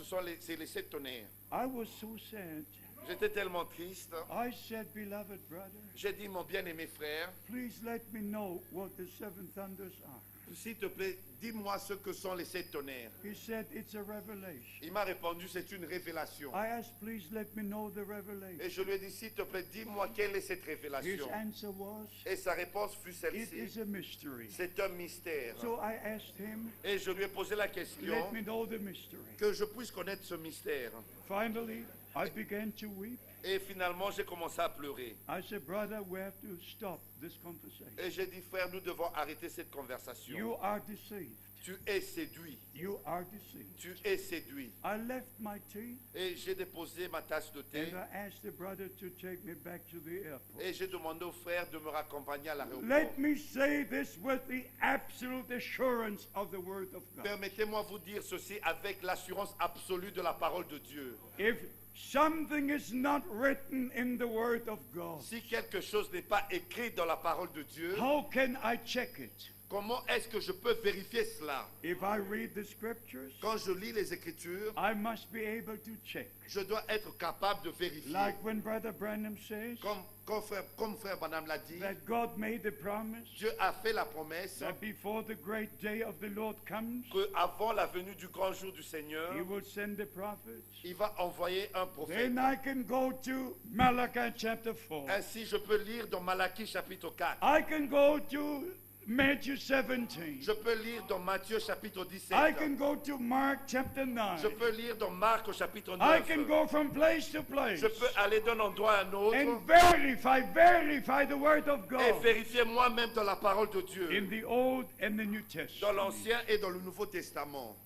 c'est les 7 tonnerres. I was so sad. J'étais tellement triste. I said, beloved brother, J'ai dit, mon bien-aimé frère, please let me know what the seven thunders are. s'il te plaît, dis-moi ce que sont les 7 tonnerres. He said, it's a revelation. Il m'a répondu, c'est une révélation. I asked, please let me know the revelation. Et je lui ai dit, s'il te plaît, dis-moi quelle est cette His révélation. answer was, Et sa réponse fut it celle-ci. is a mystery. C'est un mystère. So I asked him, Et je lui ai posé la question, let me know the mystery. que je puisse connaître ce mystère. Finally, I began to weep. Et finalement, j'ai commencé à pleurer. I said, brother, we have to stop this conversation. Et j'ai dit, frère, nous devons arrêter cette You conversation. are deceived. Tu es séduit. You are deceived. Tu es séduit. I left my tea Et j'ai déposé ma tasse de thé. and I asked the brother to take me back to the airport. Et j'ai demandé au frère de me raccompagner à l'aéroport. Let me say this with the absolute assurance of the Word of God. Permettez-moi vous dire ceci avec l'assurance absolue de la parole de Dieu. If something is not written in the Word of God, Si quelque chose n'est pas écrit dans la parole de Dieu, how can I check it? comment est-ce que je peux vérifier cela? If I read the scriptures, Quand je lis les Écritures, I must be able to check. je dois être capable de vérifier. Like when Brother Branham says Comme frère Branham l'a dit, that God made the promise Dieu a fait la promesse that before the great day of the Lord comes, qu'avant la venue du grand jour du Seigneur, He will send the prophets. il va envoyer un prophète. Then I can go to Malachi chapter 4. Ainsi, je peux lire dans Malachie chapitre 4. I can go to Matthew 17. Je peux lire dans Matthieu chapitre 17. I can go to Mark chapter 9. Je peux lire dans Marc au chapitre I 9. can go from place to place Je peux aller d'un endroit à un autre and verify the Word of et God vérifier moi-même dans la parole de Dieu, in the Old and the New dans Testament. l'Ancien et dans le Nouveau Testament.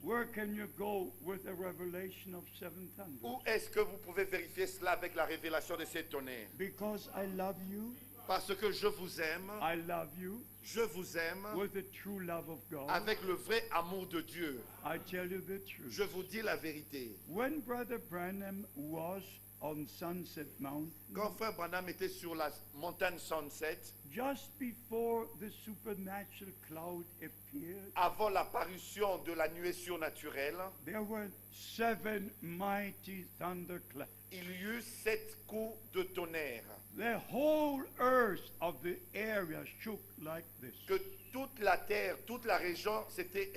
Where can you go with a revelation of seven thunders? Où est-ce que vous pouvez vérifier cela avec la révélation de ces tonnerres? Because I love you, Parce que je vous aime, I love you je vous aime with the true love of God. avec le vrai amour de Dieu. I tell you the truth. Je vous dis la vérité. When Brother Branham was on Sunset Mountain, Quand frère Branham était sur la montagne Sunset, just before the supernatural cloud appeared, avant l'apparition de la nuée surnaturelle, there were 7 mighty thunderclaps. il y eut 7 coups de tonnerre. The whole earth of the area shook like this. Que toute la terre, toute la région s'était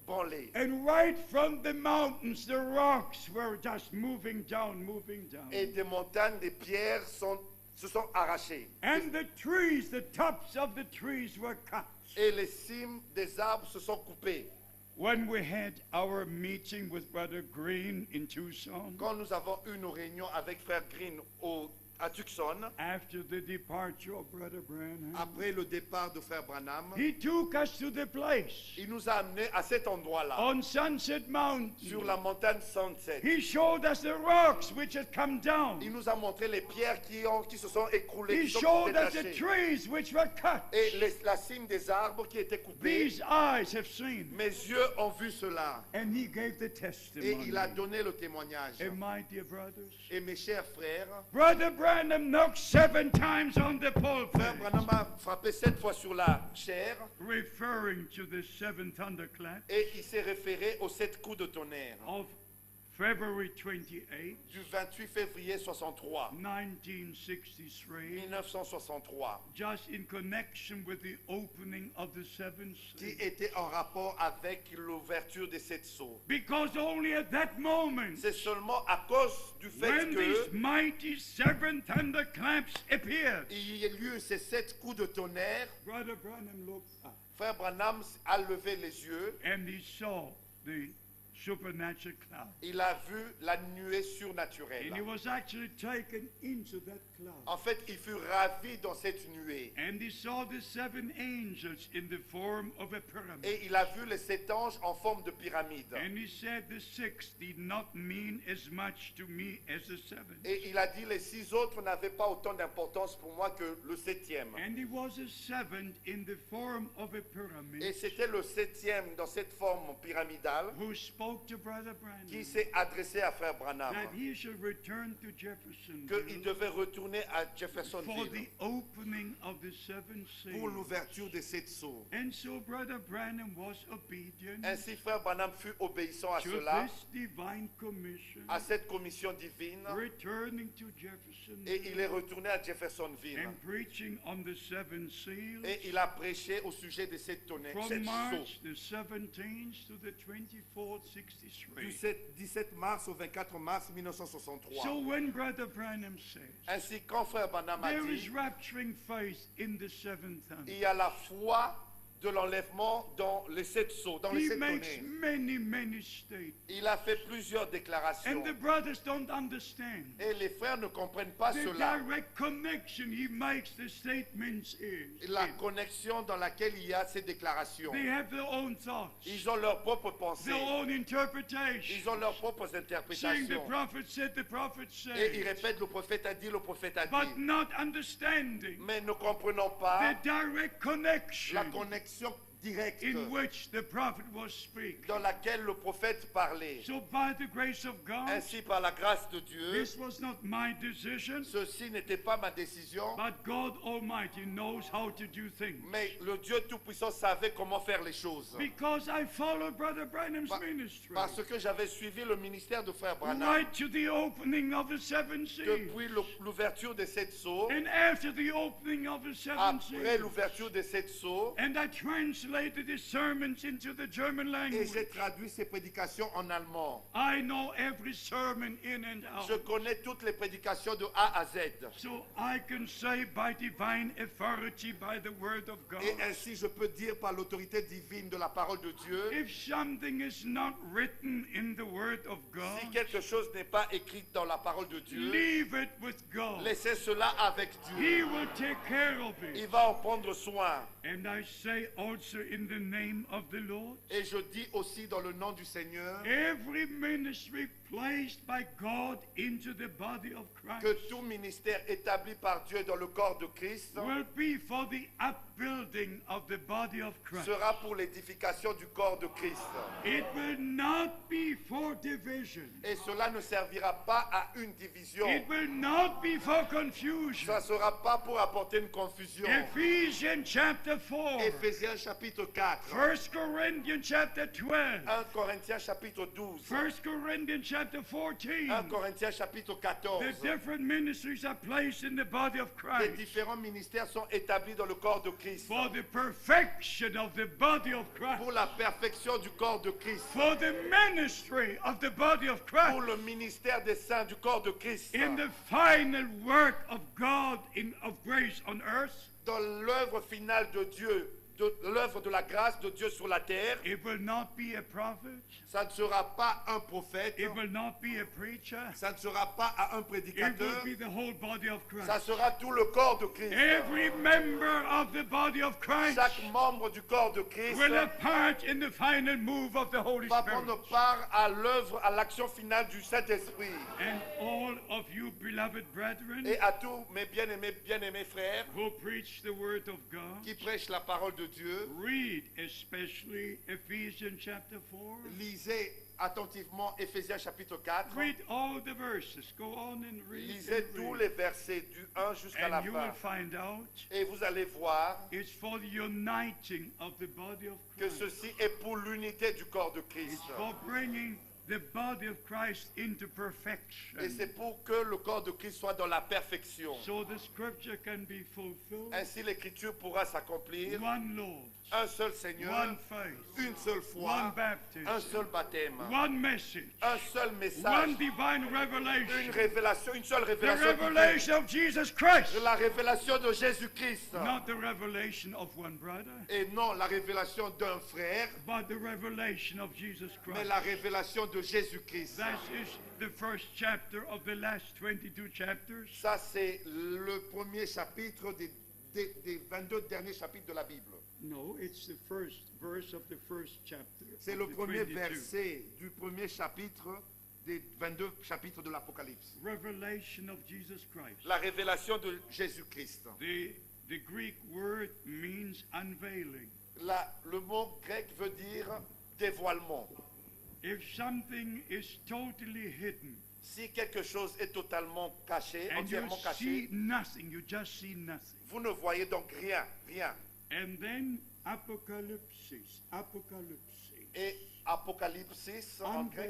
ébranlée. And right from the mountains, the rocks were just moving down. Et des montagnes, des pierres se sont arrachées. And the trees, the tops of the trees were cut. Et les cimes des arbres se sont coupées. When we had our meeting with Brother Green in Tucson, Quand nous avons eu nos réunions avec frère Green à Tucson, after the departure of Brother Branham, après le départ de frère Branham, he took us to the place il nous a amenés à cet endroit-là, on Sunset Mountain. sur la montagne Sunset. He showed us the rocks which had come down. Il nous a montré les pierres qui se sont écroulées, He qui sont showed us the détachées. trees which were cut. Et la cime des arbres qui étaient coupés. These eyes have seen. Mes yeux ont vu cela. And he gave the Et testimony. il a donné le témoignage. And my dear brothers, Et mes chers frères, Brother Branham knocked 7 times on the frère pulpit, Branham a frappé 7 fois sur la chair referring to the 7 thunderclaps et il s'est référé aux 7 coups de tonnerre of February 28, du 28 février 63, 1963, 1963, just in connection with the opening of the seventh qui seal. était en rapport avec l'ouverture des 7 sceaux. Because only at that moment, C'est seulement à cause du fait when these que mighty seven thunderclaps appeared, il y a eu ces 7 coups de tonnerre, Brother Branham looked up Frère Branham a levé les yeux, and he saw the supernatural cloud. il a vu la nuée And surnaturelle. he was actually taken into that cloud. En fait, il fut ravi dans cette nuée. And he saw the seven angels in the form of a pyramid. Et il a vu les 7 anges en forme de pyramide. And he said the sixth did not mean as much to me as the seventh. Et il a dit les 6 autres n'avaient pas autant d'importance pour moi que le 7e. And he was a seventh in the form of a Et pyramid c'était le 7e dans cette forme pyramidale who spoke to Brother Branham qui s'est adressé à Frère Branham. that he should return to Jefferson Qu'il devait retourner à for the Jeffersonville opening of the seventh pour seal. l'ouverture des 7 sceaux. And so Brother Branham was obedient Ainsi, Frère Branham fut obéissant à to cela, this divine commission, à cette commission divine, returning to Jefferson et il est retourné à Jeffersonville. and preaching on the seventh seal Et il a prêché au sujet de cette tonnerre, from 7 sceaux. March the 17th to the 24th, Du 63. 17 mars au 24 mars 1963. So when Brother Branham says, Ainsi, quand Frère Branham a there is dit, rapturing faith in the seventh il thunder, y a la foi de l'enlèvement dans les 7 sceaux, dans les he 7 makes tonnerres. many statements. Il a fait plusieurs déclarations. And the brothers don't understand. Et les frères ne comprennent pas The cela. direct connection he makes the statements is La connexion dans laquelle il y a ces déclarations. they have their own thoughts, Ils ont leurs propres pensées. their own interpretation, Ils ont leurs propres saying the interprétations. prophet said, the prophet Et ils said, répètent, le prophète a dit, le prophète a but dit. not understanding Mais ne comprenons the pas direct connection la connexion directe in which the prophet was speaking. dans laquelle le prophète parlait. So by the grace of God, Ainsi, par la grâce de Dieu, this was not my decision, ceci n'était pas ma décision, but God Almighty knows how to do things. mais le Dieu Tout-Puissant savait comment faire les choses. Because I followed Brother Branham's ministry Parce que j'avais suivi le ministère de Frère Branham right to the opening of the seven seals. depuis l'ouverture des 7 sceaux, And after the opening of the seven après seals, l'ouverture des 7 sceaux, and I translated his sermons into the German et language. j'ai traduit ces prédications en allemand. I know every sermon in and Je out. connais toutes les prédications de A à Z. So I can say by divine authority, by the word of God, Et ainsi, je peux dire par l'autorité divine de la parole de Dieu, if something is not written in the word of si God, quelque chose n'est pas écrit dans la parole de Dieu, leave it with God. laissez cela avec He Dieu. will take care of Il it. va en prendre soin. And I say also in the name of the Lord, Et je dis aussi dans le nom du Seigneur every ministry placed by God into the body of que Christ tout ministère établi par Dieu dans le corps de Christ will be for the upbuilding of the body of Christ. sera pour l'édification du corps de Christ. It will not be for division. Et cela ne servira pas à une division. It will not be for confusion. Ça ne sera pas pour apporter une confusion. Ephesians chapter 4, Éphésiens chapitre 4, 1 Corinthians chapter 12, 1 Corinthiens chapitre 12, 1 Corinthians chapter 14. 1 Corinthiens chapitre The 14. different ministries are placed in the body of Les Christ différents ministères sont établis dans le corps de Christ for the perfection of the body of Christ, pour la perfection du corps de Christ, for the ministry of the body of pour Christ, le ministère des saints du corps de Christ, in the final work of God of grace on earth. dans l'œuvre finale de Dieu, de l'œuvre de la grâce de Dieu sur la terre. It will not be a prophet. Ça ne sera pas un prophète, It will not be a preacher. ça ne sera pas à un It prédicateur, will be the whole body of ça Christ. sera tout le corps de Christ. Every member of the body of Christ Chaque membre du corps de Christ will have part in the final move of the Holy va Spirit. prendre part à l'œuvre, à l'action finale du Saint-Esprit. And all of you beloved brethren Et à tous mes bien-aimés frères who preach the word of God, qui prêchent la parole de Dieu, read especially Ephesians chapter 4. lisez attentivement Éphésiens chapitre 4. Read all the verses. Go on and read. Lisez and tous read. les versets du 1 jusqu'à la And you will fin. find out Et vous allez voir it's for the uniting of the body of que Christ. ceci est pour l'unité du corps de It's Christ. for bringing the body of Christ into Et perfection. c'est pour que le corps de Christ soit dans la perfection. So the scripture can be fulfilled. Ainsi l'écriture pourra s'accomplir. One Lord, Un seul Seigneur, one faith, une seule one foi, un baptism, seul baptême, one message, un seul one message, divine une revelation. révélation, une seule The révélation divine. revelation of Jesus Christ. La révélation de Jésus-Christ. Not the revelation of one brother, Et non la révélation d'un frère, but the revelation of Jesus mais Christ. la révélation de Jésus-Christ. That is the first chapter of the last 22 chapters. Ça, c'est le premier chapitre des 22 derniers chapitres de la Bible. No, it's the first verse of the first chapter. C'est of le the premier 22. verset du premier chapitre des 22 chapitres de l'Apocalypse. Revelation of Jesus Christ. La révélation de Jésus-Christ. The Greek word means unveiling. Le mot grec veut dire dévoilement. If something is totally hidden Si quelque chose est totalement caché, and you entièrement see caché, nothing, you just see nothing. vous ne voyez donc rien, rien. And then apocalypsis, Et Apocalypse en grec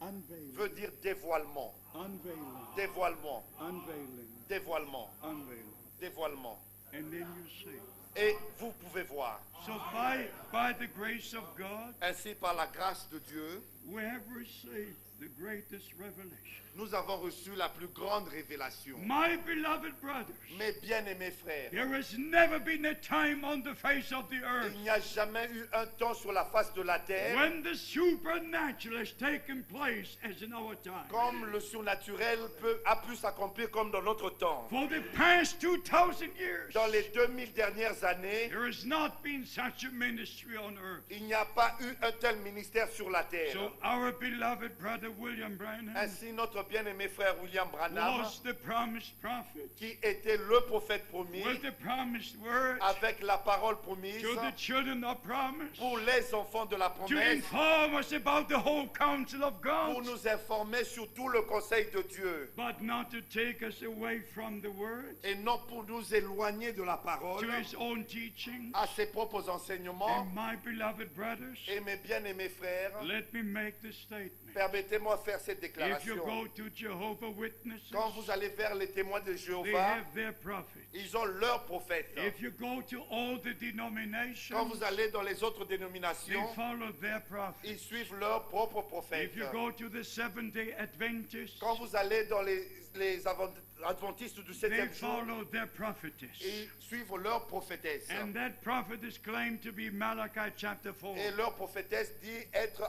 unveiling, veut dire dévoilement, unveiling, dévoilement, unveiling, dévoilement, unveiling. dévoilement. And then you see. Et vous pouvez voir, So by the grace of God, ainsi par la grâce de Dieu, we have received the greatest revelation. nous avons reçu la plus grande révélation. My beloved brothers, Mes bien-aimés frères, there has never been a time on the face of the earth il n'y a jamais eu un temps sur la face de la terre when the supernatural has taken place as in our time. comme le surnaturel a pu s'accomplir comme dans notre temps. For the past 2,000 years, Dans les 2000 dernières années, there has not been such a ministry on earth. il n'y a pas eu un tel ministère sur la terre. So our beloved brother William Branham Ainsi, notre bien-aimé frère William Branham, was the promised prophet qui était le prophète promis, with the promised word avec la parole promise to the children of promise, pour les enfants de la to promesse, inform us about the whole counsel of pour God, nous informer sur tout le conseil de Dieu, but not to take us away from the word, et non pour nous éloigner de la parole, to his own teaching. à ses propres enseignements. And my beloved brothers, Et mes bien-aimés frères, let me make this statement. permettez-moi de faire cette If you déclaration. go to Jehovah Witnesses, Quand vous allez vers les témoins de they Jéhovah, have their prophets. ils ont leur prophète. If you go to all the Quand denominations, vous allez dans les autres they dénominations, follow their prophets. ils suivent leur propre prophète. If you go to the Seventh-day Adventists, Quand vous allez dans les adventistes du they 7e jour, follow their prophetess. ils suivent leur prophétesse. And that prophet is claimed to be Malachi chapter 4. Et leur prophétesse dit être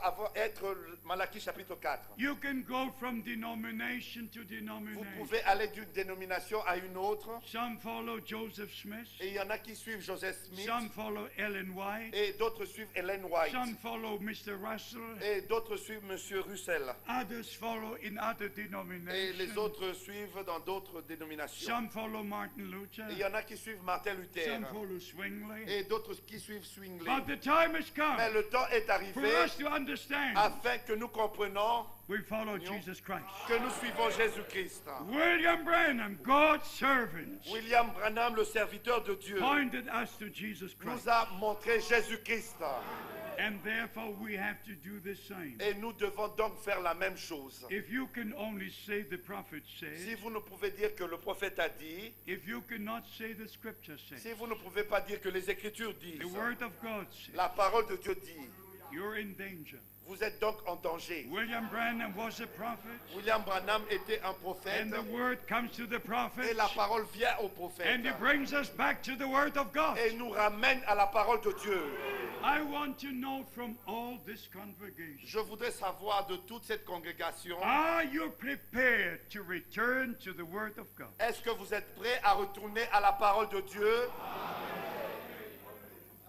Malachie chapitre 4. You can go from denomination to Vous denomination. pouvez aller d'une dénomination à une autre. Some follow Joseph Smith, Et il y en a qui suivent Joseph Smith. some follow Ellen White, Et d'autres suivent Ellen White. some follow Mr. Russell, Et d'autres suivent Monsieur Russell. others follow in other Et les denominations. autres suivent dans d'autres dénominations. Some follow Martin Luther, Et il y en a qui suivent Martin Luther. some follow Zwingli. Et d'autres qui suivent Zwingli. But the time has come Mais le temps est for arrivé us to understand afin que nous comprenions we follow Jesus Christ. que nous suivons Jésus-Christ. William Branham, God's servant, William Branham, le serviteur de Dieu, pointed us to Jesus Christ. nous a montré Jésus-Christ. And therefore we have to do the same. Et nous devons donc faire la même chose. If you can only say the prophet Si said, vous ne pouvez dire que le prophète a dit, if you cannot say the scripture said, si vous ne pouvez pas dire que les Écritures the disent, word of God said, la parole de Dieu dit, you're in danger. vous êtes donc en danger. William Branham was a prophet, William Branham était un prophète and the word comes to the prophet, et la parole vient au prophète and it brings us back to the word of God. et nous ramène à la parole de Dieu. I want to know from all this congregation, Je voudrais savoir de toute cette congrégation, are you prepared to return to the word of God? est-ce que vous êtes prêts à retourner à la parole de Dieu?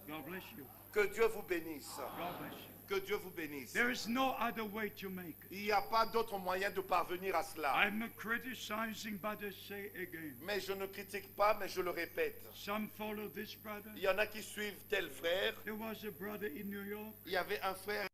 God bless you. Que Dieu vous bénisse. God bless you. Que Dieu vous bénisse. There is no other way to make it. Il n'y a pas d'autre moyen de parvenir à cela. I'm not criticizing, but I say again. Mais je ne critique pas, mais je le répète. Some follow this brother. Il y en a qui suivent tel frère. There was a brother in New York. Il y avait un frère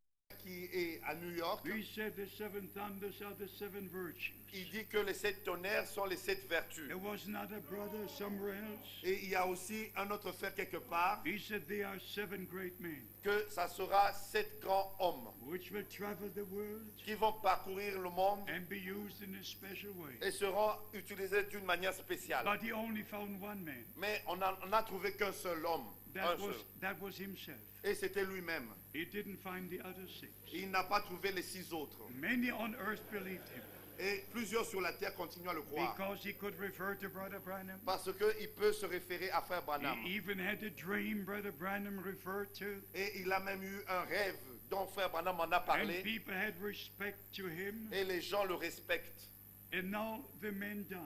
qui est à New York, He said the seven thunders are the seven virtues. il dit que les 7 tonnerres sont les 7 vertus. There was another brother somewhere else. Et il y a aussi un autre frère quelque part, He said they are seven great men que ça sera 7 grands hommes which will travel the world qui vont parcourir le monde and be used in a special way. et seront utilisés d'une manière spéciale. But he only found one man. Mais on a trouvé qu'un seul homme, un seul. That was himself. Et c'était lui-même. He didn't find the other six. Il n'a pas trouvé les 6 autres. Many on earth believed him Et plusieurs sur la terre continuent à le croire. because he could refer to Brother Branham. Parce qu'il peut se référer à Frère Branham. He even had a dream Brother Branham referred to. Et il a même eu un rêve dont Frère Branham en a And parlé. people had respect to him. Et les gens le respectent. And now the man died.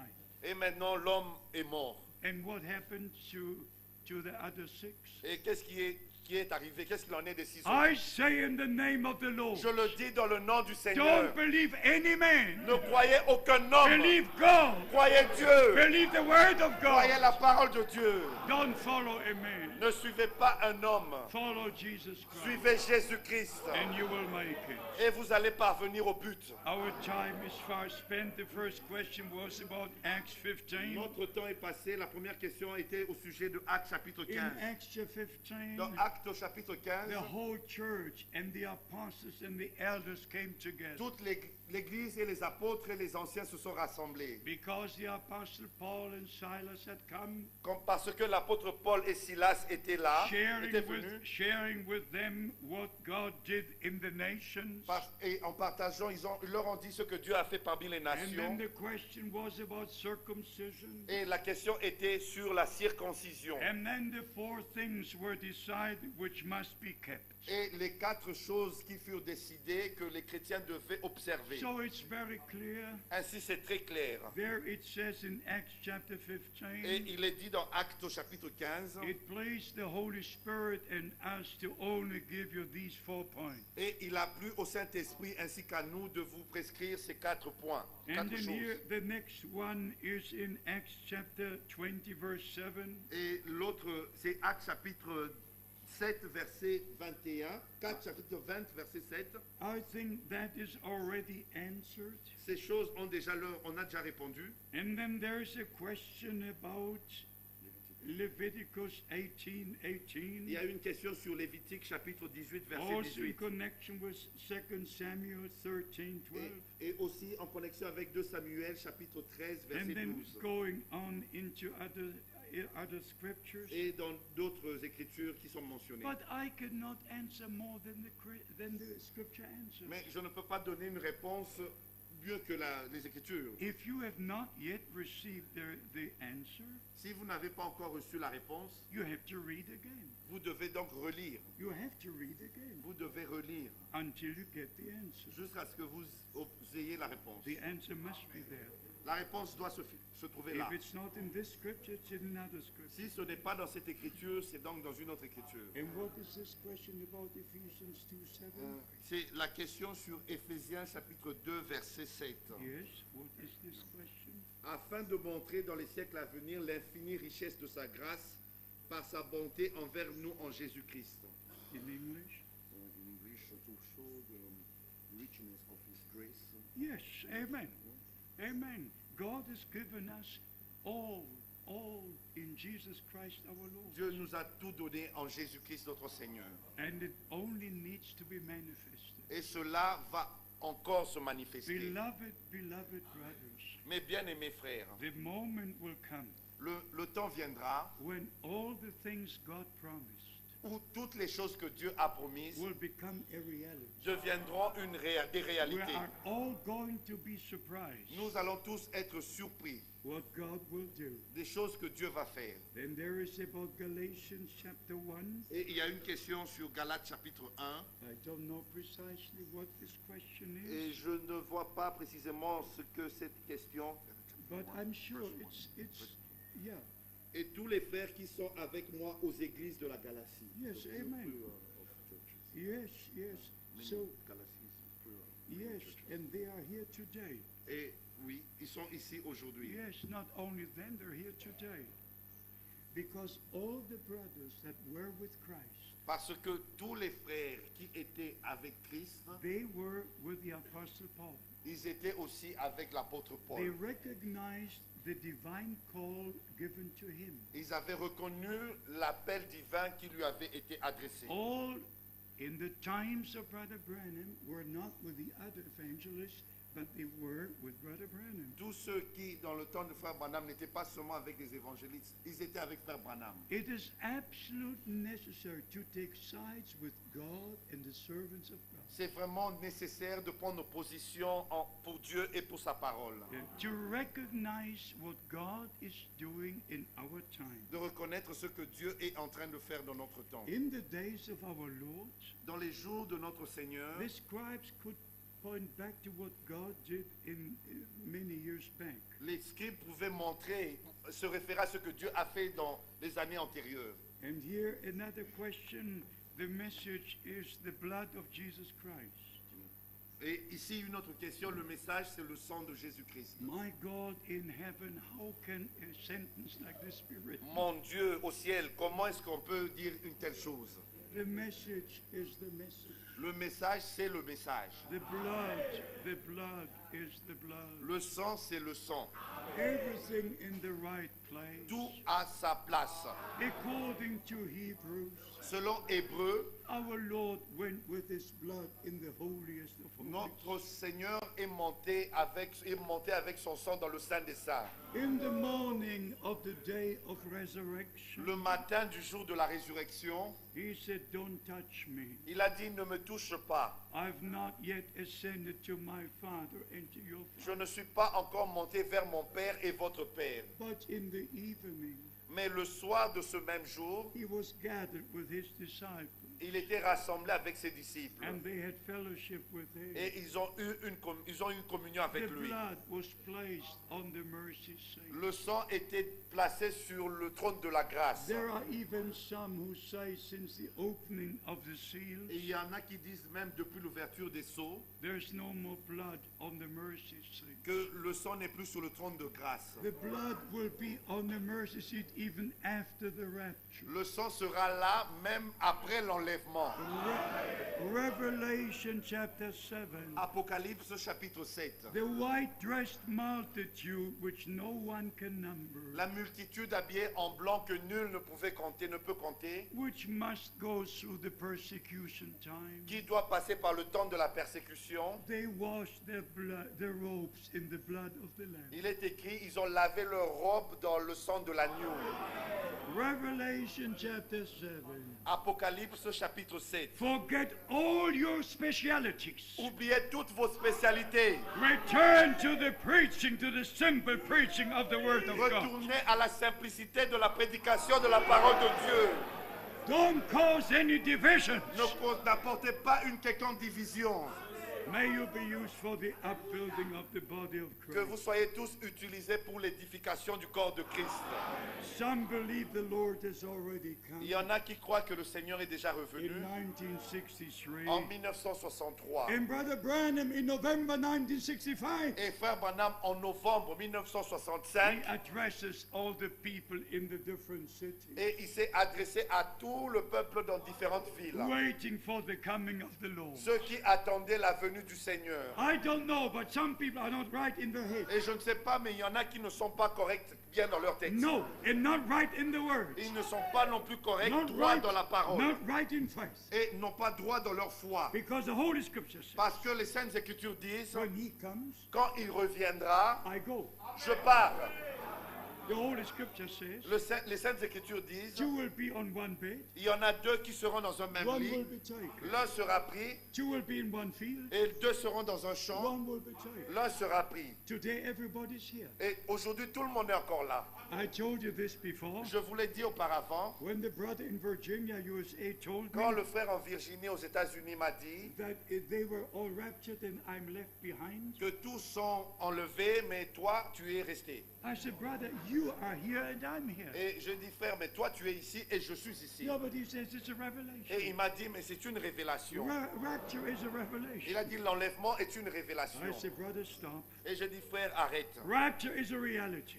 Et maintenant l'homme est mort. And what happened to the other six? Et qu'est-ce qui est arrivé? Qu'est-ce qu'il en est des 6 I autres? say in the name of the Lord, Je le dis dans le nom du Seigneur. don't believe any man. Ne croyez aucun homme. Believe God. Croyez Dieu. Believe the word of Croyez God. la parole de Dieu. Don't follow a man. Ne suivez pas un homme. Follow Jesus Christ. Suivez Jésus-Christ. And you will make it. Et vous allez parvenir au but. Our time is far spent. The first question was about Acts 15. Notre temps est passé. La première question était au sujet de Actes chapitre In 15. Acts 15, Dans Actes chapitre 15, the whole church and the apostles and the elders came together toute l'Église et les apôtres et les anciens se sont rassemblés. because the apostle Paul and Silas had come, Parce que l'apôtre Paul et Silas étaient là, étaient venus. sharing with them what God did in the nations. Et en partageant, ils leur ont dit ce que Dieu a fait parmi les And then nations. the question was about circumcision. Et la question était sur la circoncision. And then the four things were decided which must be kept. Et les 4 choses qui furent décidées que les chrétiens devaient observer. So it's very clear. Ainsi, c'est très clair. There it says in Acts chapter Et 15, il est dit dans Actes au chapitre 15, it pleased the Holy Spirit and us to only give you these 4 points. et il a plu au Saint-Esprit ainsi qu'à nous de vous prescrire ces 4 points, And 4 then choses. here the next one is in Acts chapter 20 verse 7. Et l'autre, c'est Actes chapitre 7, verset 21. 4 chapitre 20, verset 7. I think that is already answered. Ces choses on a déjà répondu. And then there's a question about Leviticus 18:18. Il y a une question sur Lévitique chapitre 18, verset Also in 18. connection with 2 Samuel 13:12. Et aussi en connexion avec 2 Samuel chapitre 13, And verset then 12. going on into other scriptures. Et dans d'autres écritures qui sont mentionnées. But I cannot answer more than the scripture answers. Mais je ne peux pas donner une réponse mieux que les écritures. If you have not yet received the answer, Si vous n'avez pas encore reçu la réponse, you have to read again. vous devez donc relire. You have to read again Vous devez relire until you get the answer. jusqu'à ce que vous ayez la réponse. The answer must be there. La réponse doit se trouver là. If it's not in this scripture, it's in another scripture. Si ce n'est pas dans cette écriture, c'est donc dans une autre écriture. And what is this question about Ephesians 2:7? C'est la question sur Éphésiens chapitre 2, verset 7. Yes, what is this question? Afin de montrer dans les siècles à venir l'infinie richesse de sa grâce par sa bonté envers nous en Jésus-Christ. In English? In English, to show the richness of his grace. Yes, amen. Amen. God has given us all in Jesus Christ our Lord. Dieu nous a tout donné en Jésus-Christ notre Seigneur. And it only needs to be manifested. Et cela va encore se manifester. Beloved brothers, Mes bien-aimés frères, the moment will come le temps viendra when all the things God promised où toutes les choses que Dieu a promises will become a reality. deviendront des We réalités. are all going to be surprised Nous allons tous être surpris what God will do. des choses que Dieu va faire. Then there is about Galatians chapter 1. Et il y a une question sur Galates chapitre 1. I don't know precisely what this question Et is, je ne vois pas précisément ce que cette question. but I'm sure it's yeah. Et tous les frères qui sont avec moi aux églises de la Galatie. Yes, amen. Yes, yes. So yes, and they are here today. Et oui, ils sont ici aujourd'hui. Yes, not only then, they're here today. Because all the brothers that were with Christ, Parce que tous les frères qui étaient avec Christ, they were with the Apostle Paul. ils étaient aussi avec l'apôtre They Paul. recognized the divine call given to him. Ils avaient reconnu l'appel divin qui lui avait été adressé. All in the times of Brother Branham were not with the other evangelists, but they were with Brother Branham. Tous ceux qui, dans le temps de Frère Branham, n'étaient pas seulement avec les évangélistes, ils étaient avec Frère Branham. It is absolutely necessary to take sides with God and the servants of God. C'est vraiment nécessaire de prendre nos positions pour Dieu et pour sa parole. To recognize what God is doing in our time. De reconnaître ce que Dieu est en train de faire dans notre temps. In the days of our Lord, Dans les jours de notre Seigneur, the scribes could point back to what God did in many years back. les scribes pouvaient montrer, se référer à ce que Dieu a fait dans les années antérieures. And here another question, the message is the blood of Jesus Christ. Et ici, une autre question, le message, c'est le sang de Jésus-Christ. My God in heaven, how can a sentence like this be written? Mon Dieu au ciel, comment est-ce qu'on peut dire une telle chose? The message is the message. Le message, c'est le message. The blood is the blood. Le sang, c'est le sang. Everything in the right place. Tout à sa place. According to Hebrews, Selon Hébreu, our Lord went with his blood in the holiest of holies. notre Seigneur est monté avec son sang dans le Saint des Saints. In the morning of the day of resurrection, Le matin du jour de la résurrection, he said, don't touch me. il a dit, ne me touche pas. I've not yet ascended to my Father and to your Je Father. ne suis pas encore monté vers mon Père et votre Père. But in the evening, Mais le soir de ce même jour, he was gathered with his disciples, il était rassemblé avec ses disciples. and they had fellowship with him. Et ils ont eu une communion avec The lui. blood was placed on the mercy seat. Le sang était placé sur le trône de la grâce. There are even some who say since the opening of the seals, Et il y en a qui disent même depuis l'ouverture des sceaux there's no more blood on the mercy seat. que le sang n'est plus sur le trône de grâce. The blood will be on the mercy seat even after the rapture. Le sang sera là même après l'enlèvement. Revelation chapter 7. Apocalypse chapitre 7. The white-dressed multitude which no one can number, La multitude habillée en blanc que nul ne pouvait compter, ne peut compter, which must go through the persecution time. qui doit passer par le temps de la persécution. They washed their robes in the blood of the Lamb. Il est écrit, ils ont lavé leurs robes dans le sang de l'agneau. Revelation chapter 7. Apocalypse chapitre 7. Forget all your specialities. Oubliez toutes vos spécialités. Return to the preaching, to the simple preaching of the Word of God. Retournez à la simplicité de la prédication de la parole de Dieu. Don't cause any divisions. N'apportez pas une quelconque division. May you be used for the upbuilding of the body of Que vous Christ. soyez tous utilisés pour l'édification du corps de Christ. Some believe the Lord has already come. Il y en a qui croient que le Seigneur est déjà In revenu 1963. en 1963. And Brother Branham in November 1965. Et Frère Branham en novembre He 1965. addresses all the people in the different cities, Et il s'est adressé à tout le peuple dans différentes villes. waiting for the coming of the Lord. Ceux qui attendaient la venue du Seigneur. I don't know, but some people are not right in their head. Et je ne sais pas, mais il y en a qui ne sont pas corrects bien dans leur texte. No, and not right in the words. Ils ne sont pas non plus corrects, Not droits right, dans la parole. not right in faith. Et n'ont pas droit dans leur foi. Because the Holy Scripture says, Parce que les Saintes Écritures disent, when he comes, quand il reviendra, I go. je pars. The Holy Scripture says, Les Saintes Écritures disent, two will be on one bed, il y en a deux qui seront dans un même one will lit. be taken. L'un sera pris Two will be in one field, et deux seront dans un champ. one will be taken. L'un sera pris. Today everybody's here. Et aujourd'hui, tout le monde est encore là. I told you this before. Je vous l'ai dit auparavant, When the brother in Virginia, USA, told quand me le frère en Virginie, aux États-Unis, m'a dit that they were all raptured and I'm left behind, que tous sont enlevés, mais toi, tu es resté. I said, brother, you are here and I'm here. Et je dis, frère, mais toi tu es ici et je suis ici. No, but he says it's a Et revelation. il m'a dit, mais c'est une révélation. Rapture is a Il revelation. a dit, l'enlèvement est une révélation. I said, brother, stop. Et je dis, frère, arrête. Rapture is a reality.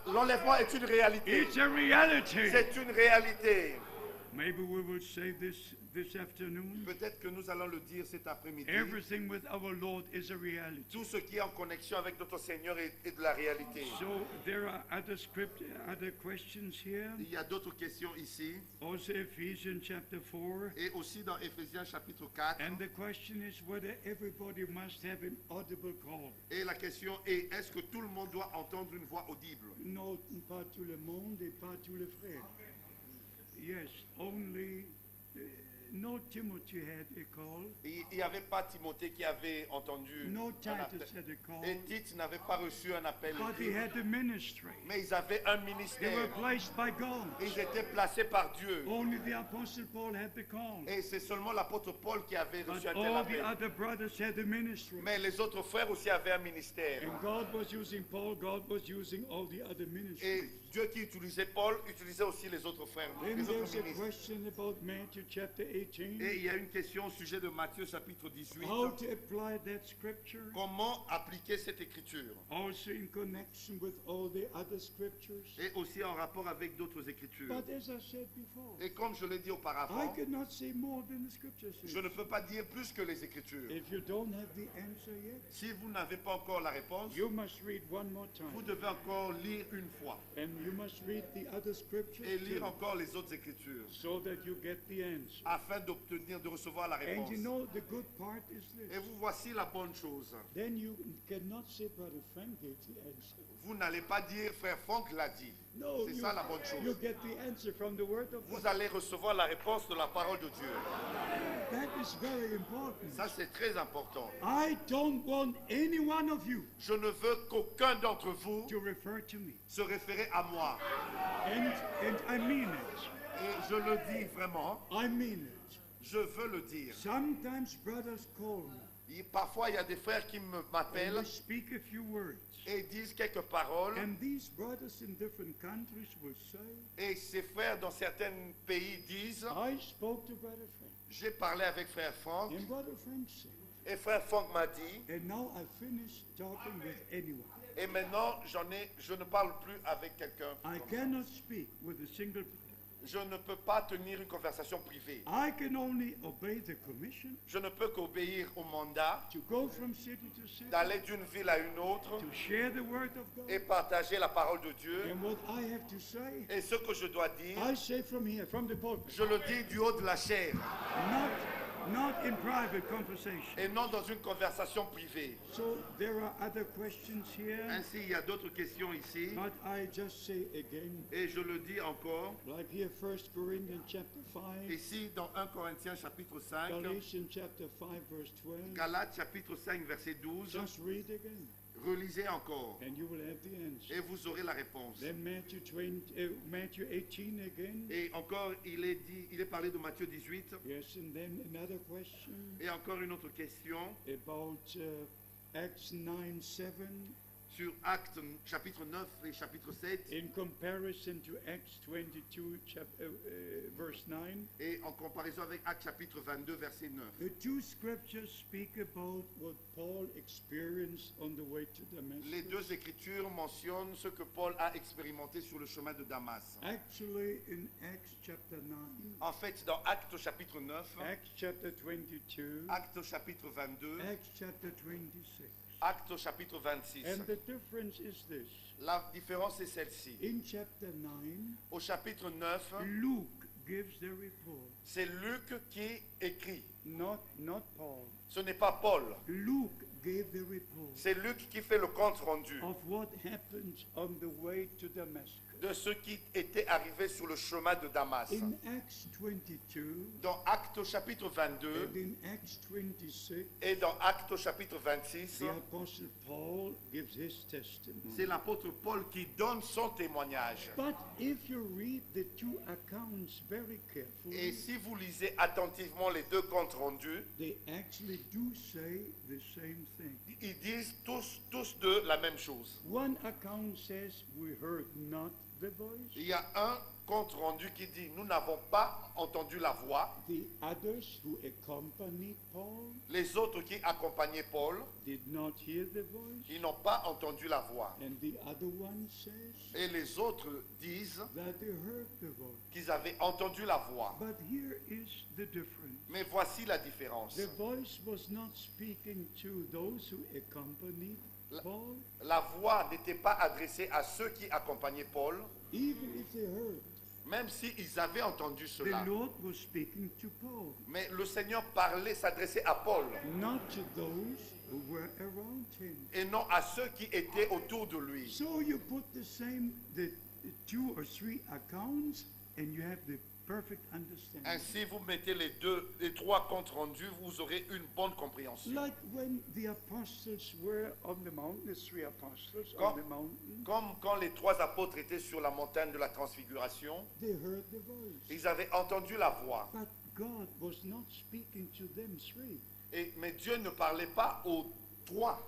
L'enlèvement est une réalité. It's a reality. C'est une réalité. Maybe we will say this afternoon. Peut-être que nous allons le dire cet après-midi. Everything with our Lord is a reality. Tout ce qui est en connexion avec notre Seigneur est de la réalité. So there are other questions here. Il y a d'autres questions ici. Also Ephesians chapter 4. Et aussi dans Éphésiens chapitre 4. And the question is whether everybody must have an audible call. Et la question est, est-ce que tout le monde doit entendre une voix audible? Non, pas tout le monde et pas tous les frères. Yes, only no Timothy had a call. Il n'y avait pas Timothée qui avait entendu No un Titus appel. had a call. Et Tite n'avait pas reçu un appel. But they had the ministry. Mais ils avaient un They were ministère. placed by God. Ils étaient placés par Dieu. Only the Apostle Paul had the call. Et c'est seulement l'apôtre Paul qui avait reçu But un tel all the appel. other brothers had the ministry. Mais les autres frères aussi avaient un ministère. And God was using Paul, God was using all the other Et ministries. Dieu qui utilisait Paul utilisait aussi les autres frères, Then les there's autres a ministres. question about Matthew chapter Et 18. il y a une question au sujet de Matthieu chapitre 18. How to apply that scripture. Comment appliquer cette écriture? Also in connection with all the other scriptures. Et aussi en rapport avec d'autres écritures. But as I said before, Et comme je l'ai dit I auparavant, cannot say more than the scripture says. je ne peux pas dire plus que les écritures. If you don't have the answer yet, Si vous n'avez pas encore la réponse, you must read one more vous time. devez encore lire une fois. And you must read the other scriptures Et lire too, encore les autres écritures. so that you get the answer. Afin de recevoir la And réponse. you know the good part is Et this. vous voici la bonne chose. Then you cannot say, Brother Frank gave the answer. Vous n'allez pas dire frère Franck l'a dit. No, C'est ça la bonne chose. you get the answer from the word of God. Vous allez recevoir la réponse de la parole de Dieu. That is very important. Ça, c'est très important. I don't want any one of you Je ne veux qu'aucun d'entre vous to refer to me. se référer à moi. And I mean it. Et je le dis vraiment, I mean it. je veux le dire. Sometimes brothers call me Parfois, il y a des frères qui and m'appellent they speak a few words. et disent quelques paroles. And these brothers in different countries will say, Et ces frères dans certains pays disent, I spoke to Brother Frank. j'ai parlé avec frère Franck And Brother Frank said, et frère Franck m'a dit, and now I finished talking with anyone. et maintenant je ne parle plus avec quelqu'un. I cannot speak with a single person. Je ne peux pas tenir une conversation privée. I can only obey the commission Je ne peux qu'obéir au mandat to go from city to city, d'aller d'une ville à une autre to share the word of God. et partager la parole de Dieu. And what I have to say, Et ce que je dois dire, I say from here, from the pulpit, je le dis du haut de la chair not in private conversation. et non dans une conversation privée. So there are other questions here, Ainsi, il y a d'autres questions ici. but I just say again, Et je le dis encore, like here, 1 Corinthians chapter 5, ici dans 1 Corinthiens chapitre 5, Galatians chapter 5, verse 12. Galates chapitre 5 verset 12, Just read again, relisez encore and you will have the answer. et vous aurez la réponse. Then Matthew 18 again. Et encore, il est parlé de Matthieu 18. Yes, and then another question Et encore une autre question about Acts 9, 7 sur Actes chapitre 9 et chapitre 7. in comparison to Acts 22, verse 9. Et en comparaison avec Actes chapitre 22 verset 9. The two scriptures speak about what Paul experienced on the way to Damascus. Les deux écritures mentionnent ce que Paul a expérimenté sur le chemin de Damas. Actually, in Acts chapter 9, En fait, dans Actes chapitre 9, Acts chapter 22, Actes chapitre 22, Acts chapter 26. Actes chapitre 26. And the difference is this. La différence est celle-ci. In chapter 9, Au chapitre 9, Luke gives the report, c'est Luc qui écrit. not Paul. Ce n'est pas Paul. Luke gave the report C'est Luc qui fait le compte rendu of what happened on the way to Damascus. de ceux qui étaient arrivés sur le chemin de Damas. In Acts 22 Dans Actes au chapitre 22 and in Acts 26, et dans Actes au chapitre 26, the Apostle Paul gives his testimony. c'est l'apôtre Paul qui donne son témoignage. But if you read the two accounts very Et carefully, si vous lisez attentivement les deux comptes rendus, they actually do say the same thing. ils disent tous deux la même chose. One account says we heard not the voice. Il y a un compte rendu qui dit nous n'avons pas entendu la voix. The others who accompanied Paul Les autres qui accompagnaient Paul, did not hear the voice. ils n'ont pas entendu la voix. And the other one says Et les autres disent that they heard the voice. qu'ils avaient entendu la voix. But here is the difference. Mais voici la différence. The voice was not speaking to those who accompanied Paul, La voix n'était pas adressée à ceux qui accompagnaient Paul, even if they heard. même s'ils avaient entendu The cela. Lord was speaking to Paul, Mais le Seigneur parlait, s'adressait à Paul, not to those who were around him. et non à ceux qui étaient autour de lui. So you put the two or three accounts, and you have the perfect understanding. Ainsi, vous mettez les trois comptes rendus, vous aurez une bonne compréhension. Like when the apostles were on the mountain, the three apostles Quand- on the mountain, Comme quand les trois apôtres étaient sur la montagne de la transfiguration, they heard the voice. ils avaient entendu la voix. But God was not speaking to them three. Mais Dieu ne parlait pas aux trois.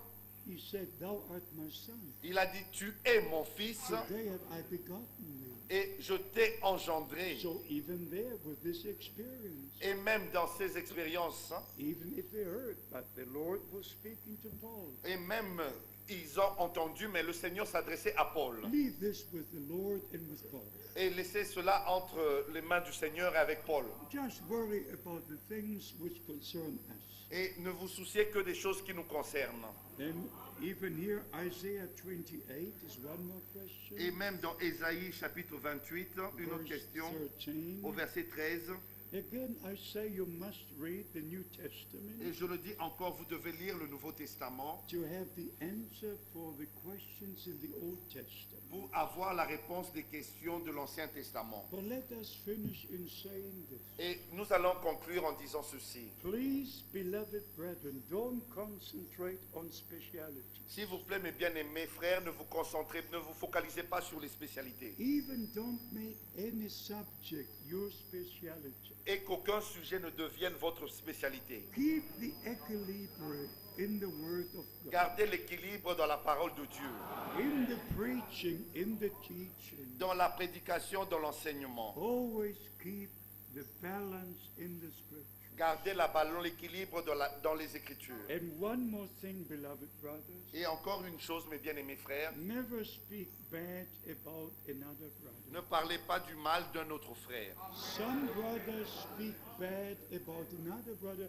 He said, Thou art my son. Il a dit, tu es mon fils Today have I begotten thee. et je t'ai engendré. So even there with this experience, Et même dans ces expériences, even if they heard, but the Lord was speaking to Paul. et même ils ont entendu, mais le Seigneur s'adressait à Paul. Leave this with the Lord and with Paul. Et laissez cela entre les mains du Seigneur et avec Paul. Just worry about the things which concern us. Et ne vous souciez que des choses qui nous concernent. And even here, Isaiah 28 is one more question. Et même dans Ésaïe chapitre 28, une autre Verse question, 13. au verset 13. Again, I say you must read the New Et Testament je le dis encore, vous devez lire le Nouveau Testament to have the answer for the questions in the Old Testament. pour avoir la réponse des questions de l'Ancien Testament. But let us finish in saying this. Et nous allons conclure en disant ceci. Please, beloved brethren, don't concentrate on speciality. S'il vous plaît, mes bien-aimés frères, ne vous focalisez pas sur les spécialités. Even don't make any subject your speciality. Et qu'aucun sujet ne devienne votre spécialité. Keep the equilibrium in the Word of God, Gardez l'équilibre dans la parole de Dieu, in the preaching, in the teaching. dans la prédication, dans l'enseignement. Always keep the balance in the Scripture. Gardez l'équilibre dans les Écritures. And one more thing, beloved brothers, Et encore une chose, mes bien-aimés frères, never speak bad about another ne brother. parlez pas du mal d'un autre frère. Some brothers speak bad about another brother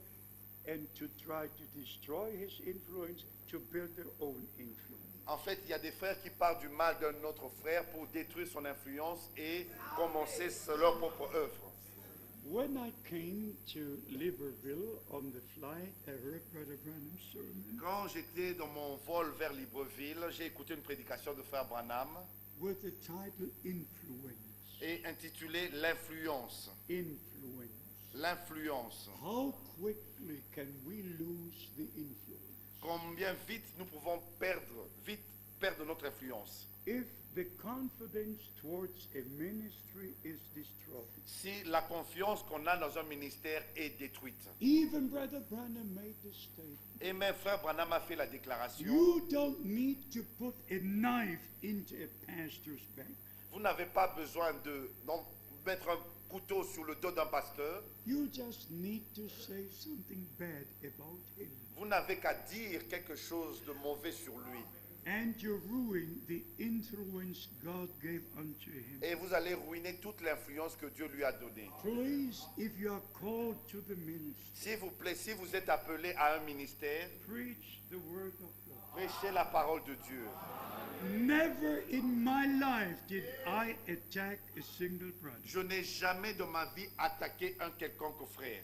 and to try to destroy his influence, to build their own influence. En fait, il y a des frères qui parlent du mal d'un autre frère pour détruire son influence et commencer leur propre œuvre. When I came to Libreville on the flight, I heard Brother Branham's sermon Quand j'étais dans mon vol vers Libreville, j'ai écouté une prédication de frère Branham with the title Influence. et intitulé L'influence. Influence. L'influence. How quickly can we lose the influence? Combien vite nous pouvons perdre notre influence. If the confidence towards a ministry is destroyed. Si la confiance qu'on a dans un ministère est détruite. Even Brother Branham made the statement. Et même frère Branham a fait la déclaration. You don't need to put a knife into a pastor's back. Vous n'avez pas besoin de mettre un couteau sur le dos d'un pasteur. You just need to say something bad about him. Vous n'avez qu'à dire quelque chose de mauvais sur lui. And you ruin the influence God gave unto him. Et vous allez ruiner toute l'influence que Dieu lui a donnée. Please, if you are called to the ministry, S'il vous plaît, si vous êtes appelé à un ministère, preach the word of God. prêchez la parole de Dieu. Never in my life did I attack a single brother. Je n'ai jamais de ma vie attaqué un quelconque frère.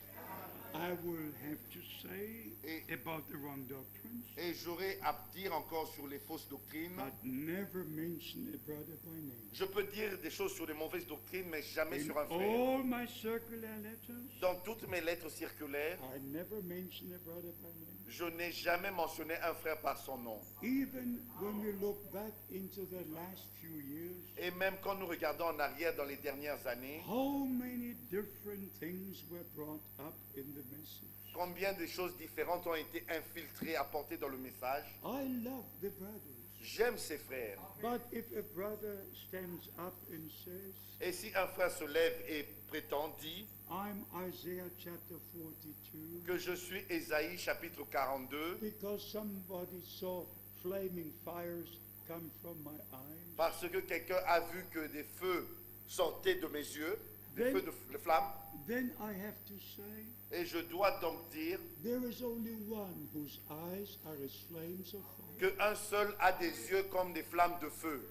I will have to say Et- about the wrong doctrines, Et j'aurai à dire encore sur les fausses doctrines. but never mention a brother by name. Je peux dire des choses sur les mauvaises doctrines, mais jamais In sur un frère. all my circular letters, Dans toutes mes lettres circulaires, I never mention a brother by name. je n'ai jamais mentionné un frère par son nom. Even when we look back into the last few years, Et même quand nous regardons en arrière dans les dernières années, how many different things were brought up in the message. combien de choses différentes ont été infiltrées, apportées dans le message. I love the brothers. J'aime ces frères. But if a brother stands up and says, Et si un frère se lève et prétend, dit I'm Isaiah chapter 42, que je suis Ésaïe chapitre 42, because somebody saw flaming fires come from my eyes, parce que quelqu'un a vu que des feux sortaient de mes yeux, des Then- feux de flammes, then I have to say, et je dois donc dire there is only one whose eyes are as flames of fire. qu'un seul a des yeux comme des flammes de feu.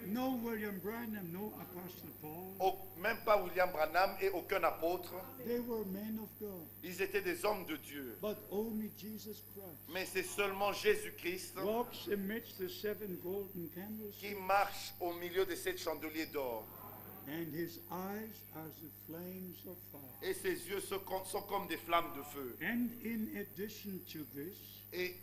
No William Branham, no Apostle Paul. Même pas William Branham et aucun apôtre. They were men of God, Ils étaient des hommes de Dieu. but only Jesus Christ Mais c'est seulement Jésus-Christ walks amidst the seven golden qui candlesticks, marche au milieu de ces chandeliers d'or. and his eyes are the flames of fire. Et ses yeux sont comme des flammes de feu. And in addition to this, Et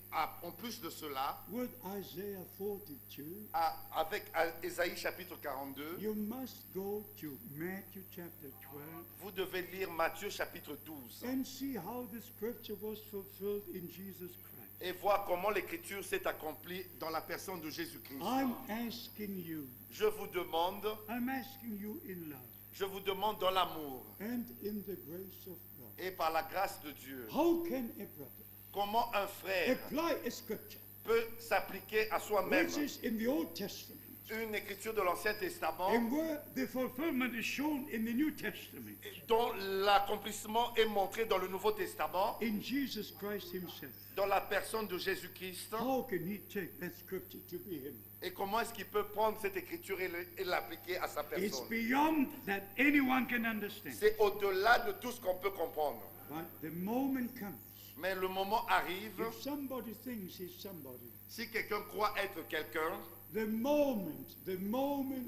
en plus de cela, with Isaiah 42, avec Ésaïe chapitre 42, you must go to Matthew chapter 12 vous devez lire Matthieu chapitre 12 and see how the scripture was fulfilled in Jesus Christ. et voir comment l'écriture s'est accomplie dans la personne de Jésus-Christ. I'm asking you in love Je vous demande dans l'amour and in the grace of God, et par la grâce de Dieu, how can a brother comment un frère apply a scripture peut s'appliquer à soi-même which is in the Old Testament une écriture de l'Ancien Testament and where the fulfillment is shown in the New Testament, dont l'accomplissement est montré dans le Nouveau Testament, in Jesus Christ himself? dans la personne de Jésus-Christ? How can he take that scripture to be him? Et comment est-ce qu'il peut prendre cette écriture et l'appliquer à sa It's personne? beyond that anyone can understand. C'est au-delà de tout ce qu'on peut comprendre. But the moment comes, Mais le moment arrive, if somebody thinks he's somebody, si quelqu'un croit être quelqu'un, the moment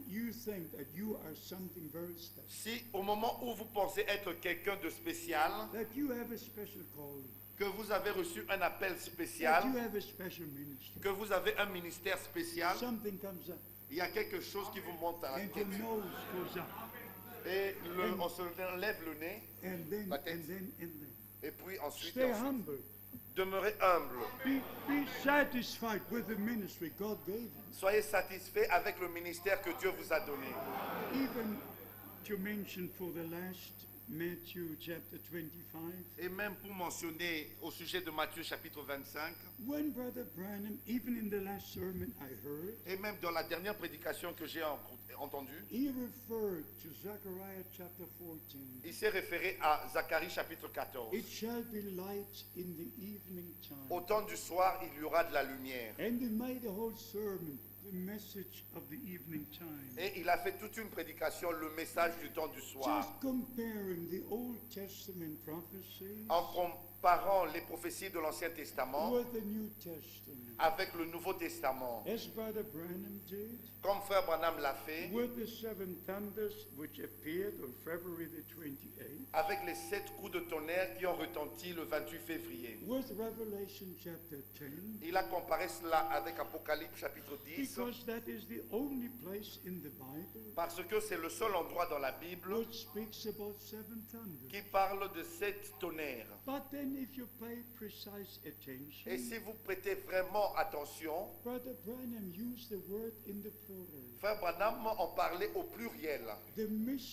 you think that you are something very special, si au moment où vous pensez être quelqu'un de spécial, that you have a special calling, que vous avez reçu un appel that spécial, you have a special ministry, que vous avez un ministère spécial, something comes up il y a quelque chose qui vous monte à la and your tête. nose goes up, Et on se lève le nez, and then, La tête. and then, and then. et puis ensuite, Stay humble. demeurez humble. Be satisfied with the ministry God gave you. Soyez satisfait avec le ministère que Dieu vous a donné. Even to mention for the last Matthew chapter 25, Et même pour mentionner au sujet de Matthieu chapitre 25, when Brother Branham, even in the last sermon I heard, et même dans la dernière prédication que j'ai entendue, he referred to Zechariah chapter 14. il s'est référé à Zacharie chapitre 14. It shall be light in the evening time. Au temps du soir, il y aura de la lumière. And he made a whole sermon, the message of the evening time. Et il a fait toute une prédication, le message du temps du soir, Just comparing the Old Testament prophecies en comparant les prophéties de l'Ancien Testament with the New Testament. avec le Nouveau Testament. As Brother Branham did, Comme Frère Branham l'a fait, with the seven thunders which appeared on February the 28th, avec les 7 coups de tonnerre qui ont retenti le 28 février. with Revelation chapter 10, Il a comparé cela avec Apocalypse chapitre 10, because that is the only place in the Bible parce que c'est le seul endroit dans la Bible which speaks about seven thunders. qui parle de 7 tonnerres. But then if you pay precise attention, Et si vous prêtez vraiment attention, Brother Branham used the word in the plural. Frère Branham en parlait au pluriel. The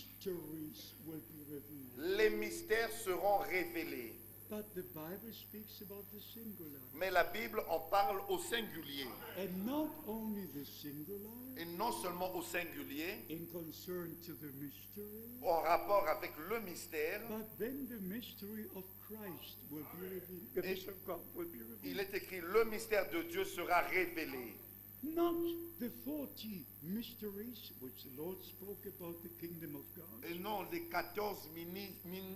mysteries will be revealed. Les mystères seront révélés. But the Bible speaks about the singular. Mais la Bible en parle au singulier. And not only the singular Et non seulement au singulier, in concern to the mystery, en rapport avec le mystère, but then the mystery of Christ will be revealed. The Et- mystery of God will be il revealed. est écrit, le mystère de Dieu sera révélé. not the 40 mysteries which the Lord spoke about the kingdom of God. Et non les 14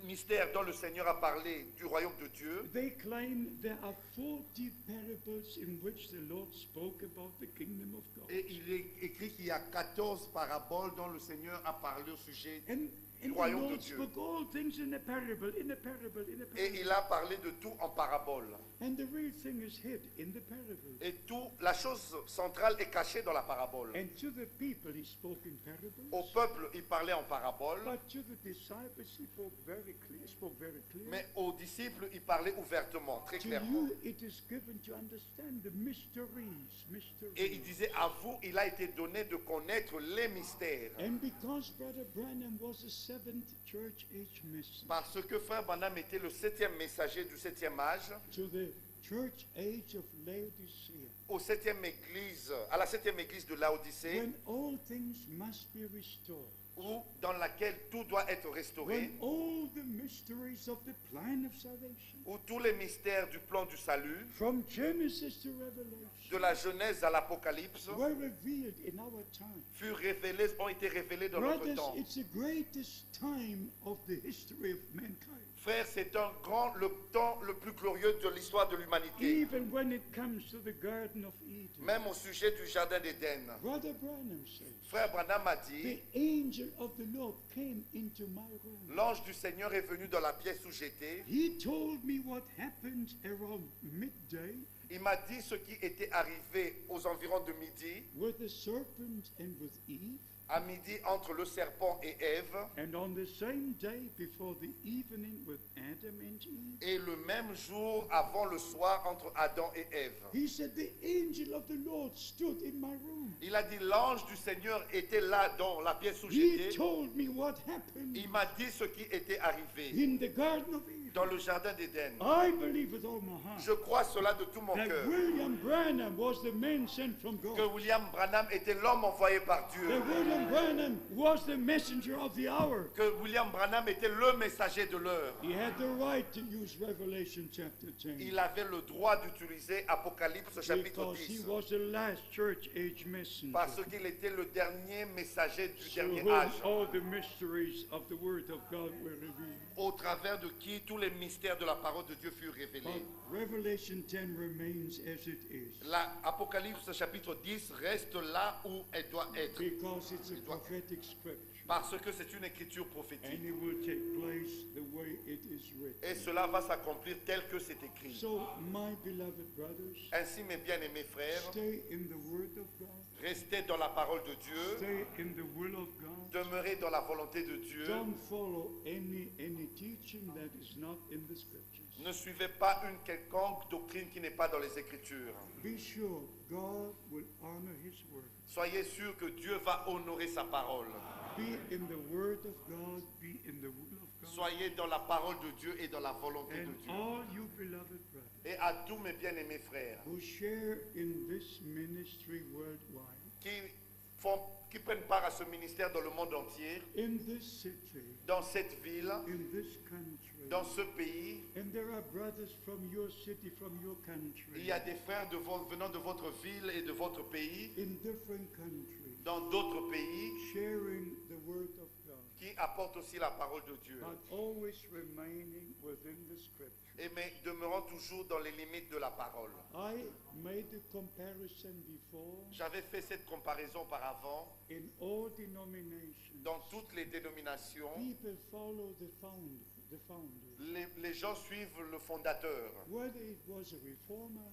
mystères dont le Seigneur a parlé du royaume de Dieu. They claim there are 40 parables in which the Lord spoke about the kingdom of God. Et il est écrit qu'il y a 14 paraboles dont le Seigneur a parlé au sujet And du the royaume de Lord Dieu. spoke all things in a parable, in a parable, in a Et parable. il a parlé de tout en parabole. And the real thing is hid in the parable. Et tout, la chose centrale est cachée dans la parabole. And to the people he spoke in parables. Au peuple, il parlait en parabole, But to the disciples he spoke very clear. mais aux disciples, il parlait ouvertement, très To clairement. you it is given to understand the mysteries. Et il disait, à vous, il a été donné de connaître les mystères. And because Brother Branham was a seventh church age messenger Parce que Frère Branham était le 7e messager du 7e âge, to the church age of Laodicea, au 7e église, à la 7e église de Laodicée, when all things must be restored, dans laquelle tout doit être restauré, when all the mysteries of the plan of salvation, où tous les mystères du plan du salut, from Genesis to Revelation, de la Genèse à l'Apocalypse, were revealed in our time. ont été révélés dans notre Brothers, temps. it's the greatest time of the history of mankind. Frère, c'est le temps le plus glorieux de l'histoire de l'humanité. Even when it comes to the Garden of Eden, Même au sujet du jardin d'Éden. Brother Branham says, Frère Branham a dit, the angel of the Lord came into my room. l'ange du Seigneur est venu dans la pièce où j'étais. He told me what happened around midday Il m'a dit ce qui était arrivé aux environs de midi, with the serpent and with Eve, à midi entre le serpent et Ève, and on the same day before the evening with Adam and Eve. et le même jour avant le soir entre Adam et Ève. He said, the angel of the Lord stood in my room. Il a dit, l'ange du Seigneur était là dans la pièce où He j'étais. told me what happened Il m'a dit ce qui était arrivé in the Garden of Eden. dans le jardin d'Éden. I believe with all my heart Je crois cela de tout mon that cœur. William Branham was the man sent from Que God. William Branham était l'homme envoyé par Dieu. That William Branham was the messenger of the hour. Que William Branham était le messager de l'heure. He had the right to use Revelation chapter 10 Il avait le droit d'utiliser Apocalypse chapitre because he 10. was the last church age messenger Parce qu'il était le dernier messager du through dernier whom âge. all the mysteries of the Word of God were revealed. Au travers de qui tous les mystères de la parole de Dieu furent But révélés. Revelation 10 remains as it is L'Apocalypse chapitre 10 reste là où elle doit être. because it's a prophetic scripture Parce que c'est une écriture and prophétique. it will take place the way it is Et written. cela va s'accomplir tel que c'est écrit. So, my beloved brothers, Ainsi, mes bien-aimés frères, stay in the Word of God, restez dans la parole de Dieu, stay in the will of God. demeurez dans la volonté de Dieu. Don't follow any teaching that is not in the scriptures. Ne suivez pas une quelconque doctrine qui n'est pas dans les Écritures. Be sure God will honor His word. Soyez sûrs que Dieu va honorer sa parole. Be in the word of God, be in the will of God. Soyez dans la parole de Dieu et dans la volonté de And Dieu. all you beloved brothers Et à tous mes bien-aimés frères who share in this ministry worldwide, qui prennent part à ce ministère dans le monde entier, in this city, dans cette ville, in this country, dans ce pays, and there are brothers from your city, from your il country, y a des frères venant de votre ville et de votre pays, in different countries, dans d'autres pays, sharing the word of God, qui apportent aussi la parole de Dieu. but always remaining within the scripture. Mais demeurant toujours dans les limites de la parole. I made a comparison before J'avais fait cette comparaison auparavant. in all denominations. Dans toutes les dénominations, People follow the founder. les gens suivent le fondateur. Whether it was a reformer,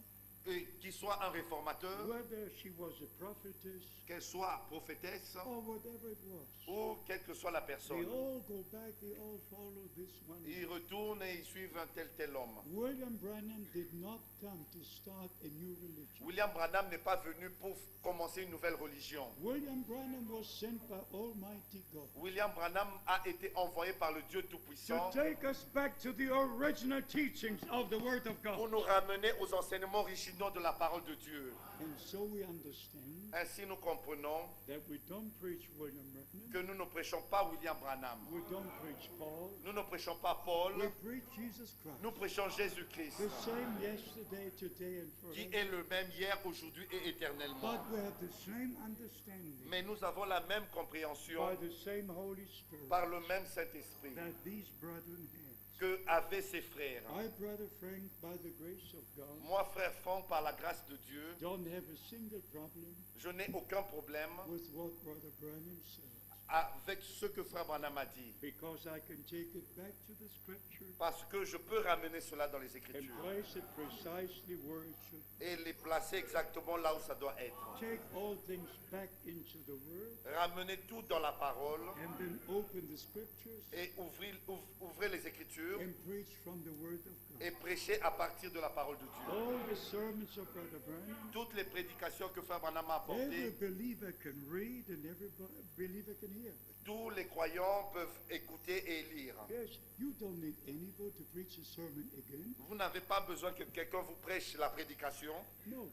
Qu'il soit un réformateur, whether she was a prophetess, qu'elle soit prophétesse, or whatever it was, ou quelle que soit la they personne. all go back, they all follow this one. Ils retournent et ils suivent un tel homme. William Branham did not come to start a new religion. William Branham n'est pas venu pour commencer une nouvelle religion. William Branham was sent by Almighty God William Branham a été envoyé par le Dieu to Tout-Puissant take us back to the original teachings of the Word of pour God. nous ramener aux enseignements originaux sinon de la parole de Dieu. And so we understand Ainsi nous comprenons that we don't preach William Branham, que nous ne prêchons pas William Branham. we don't preach Paul, Nous ne prêchons pas Paul, we preach Jesus nous Christ, prêchons Jésus-Christ, the same yesterday, today, and qui forever. est le même hier, aujourd'hui et éternellement. But we have the same understanding Mais nous avons la même compréhension by the same Holy Spirit par le même Saint-Esprit that these brethren had. que avaient ses frères. I, Brother Frank, by the grace of God, Moi, frère Franck, par la grâce de Dieu, don't have a single problem je n'ai aucun problème with what Brother Branham said, avec ce que frère Branham a dit, because I can take it back to the Scripture parce que je peux ramener cela dans les and Écritures place it precisely where it should be. et les placer exactement là où ça doit être. Take all things back into the Word Ramener tout dans la parole and then open the Scriptures et ouvrez les Écritures and preach from the Word of God. et prêcher à partir de la parole de Dieu. All the sermons of Brother Branham, Toutes les prédications que frère Branham a every apportées, believer can read and every believer can hear. tous les croyants peuvent écouter et lire. Yes, you don't need anybody to preach a sermon again. Vous n'avez pas besoin que quelqu'un vous prêche la prédication, No,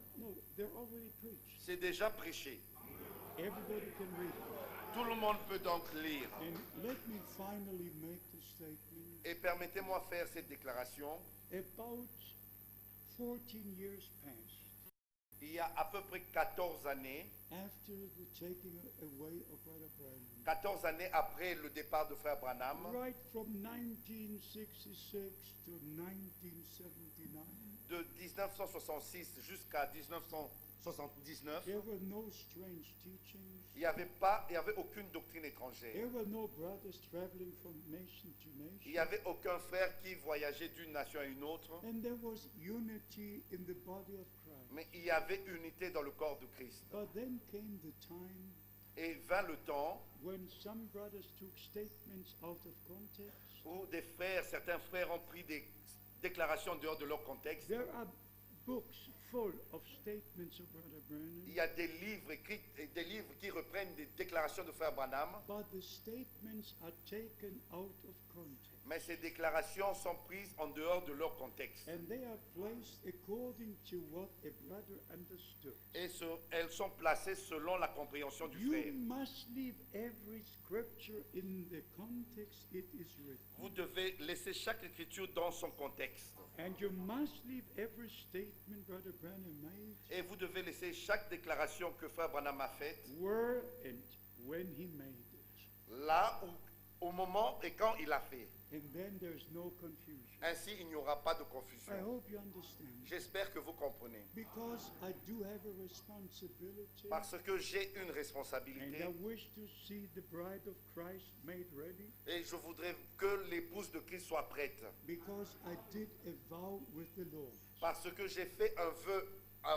they're already preached. c'est déjà prêché. Everybody can read it. Tout le monde peut donc lire. And let me finally make the statement. Et permettez-moi de faire cette déclaration. About 14 years passed Il y a à peu près 14 années, after the taking away of Brother Branham. 14 années après le départ de frère Branham, Right from 1966 to 1979, de 1966 jusqu'à 1979, there were no strange teachings. il n'y avait aucune doctrine étrangère. There were no brothers traveling from nation to Il nation. n'y avait aucun frère qui voyageait d'une nation à une autre, And there was unity in the body of Christ. mais il y avait unité dans le corps de Christ. But then came the time Et vint le temps when some brothers took statements out of context. où certains frères ont pris des déclarations en dehors de leur contexte. There are books full of statements of Brother Il Branham, y a des livres écrits, des livres qui reprennent des déclarations de frère Branham, but the statements are taken out of context. mais ces déclarations sont prises en dehors de leur contexte. And they are placed according to what a brother understood. Et elles sont placées selon la compréhension du You frère. must leave every scripture in the context it is written. Vous devez laisser chaque écriture dans son contexte. And you must leave every statement Brother Branham made Et vous devez laisser chaque déclaration que frère Branham a faite where and when he made it. là où, au moment et quand il a fait. And then there's no confusion. Ainsi, il n'y aura pas de I confusion. hope you understand. J'espère que vous comprenez. Because I do have a responsibility. Parce que j'ai une And responsabilité I wish to see the bride of Christ made ready. et je voudrais que l'épouse de Christ soit prête. Because I did a vow with the Lord. Parce que j'ai fait un vœu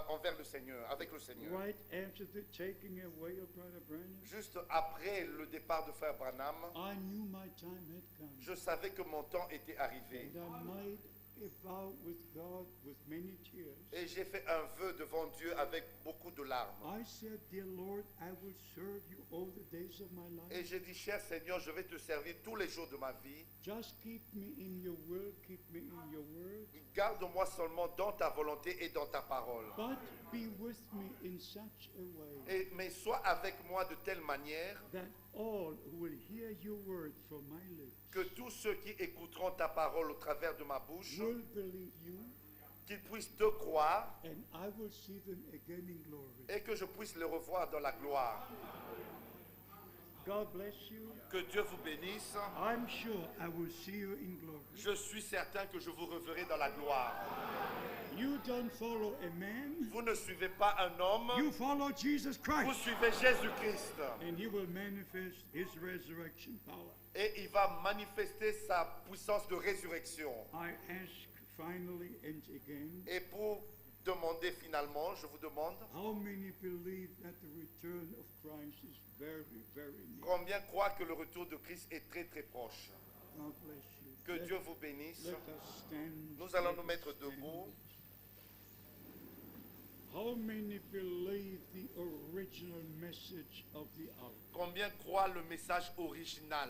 envers le Seigneur, avec le Seigneur. Right after the taking away of Brother Branham, Juste après le départ de frère Branham, I knew my time had come. je savais que mon temps était arrivé. And I made a vow with God with many tears. Et j'ai fait un vœu devant Dieu avec beaucoup de larmes. I said, Dear Lord, I will serve you all the days of my Et life. j'ai dit, cher Seigneur, je vais te servir tous les jours de ma vie. Just keep me in your will, keep me in your word. Garde-moi seulement dans ta volonté et dans ta parole. But be with me in such a way Mais sois avec moi de telle manière that all who will hear your word from my lips que tous ceux qui écouteront ta parole au travers de ma bouche, will believe you, qu'ils puissent te croire and I will see them again in glory. et que je puisse les revoir dans la gloire. God bless you. Que Dieu vous bénisse. I'm sure I will see you in glory. Je suis certain que je vous reverrai dans la gloire. You don't follow a man, Vous ne suivez pas un homme, you follow Jesus vous Christ. suivez Jésus-Christ. And he will manifest his resurrection power. Et il va manifester sa puissance de résurrection. I ask finally and again, Et pour demander finalement, je vous demande, how many believe that the return of Christ is very, very near? combien croient que le retour de Christ est très très proche? God bless you. Que Dieu vous bénisse. Let us stand. Nous allons Let nous us mettre stand. debout. How many believe the original message of the hour? Combien croient le message original,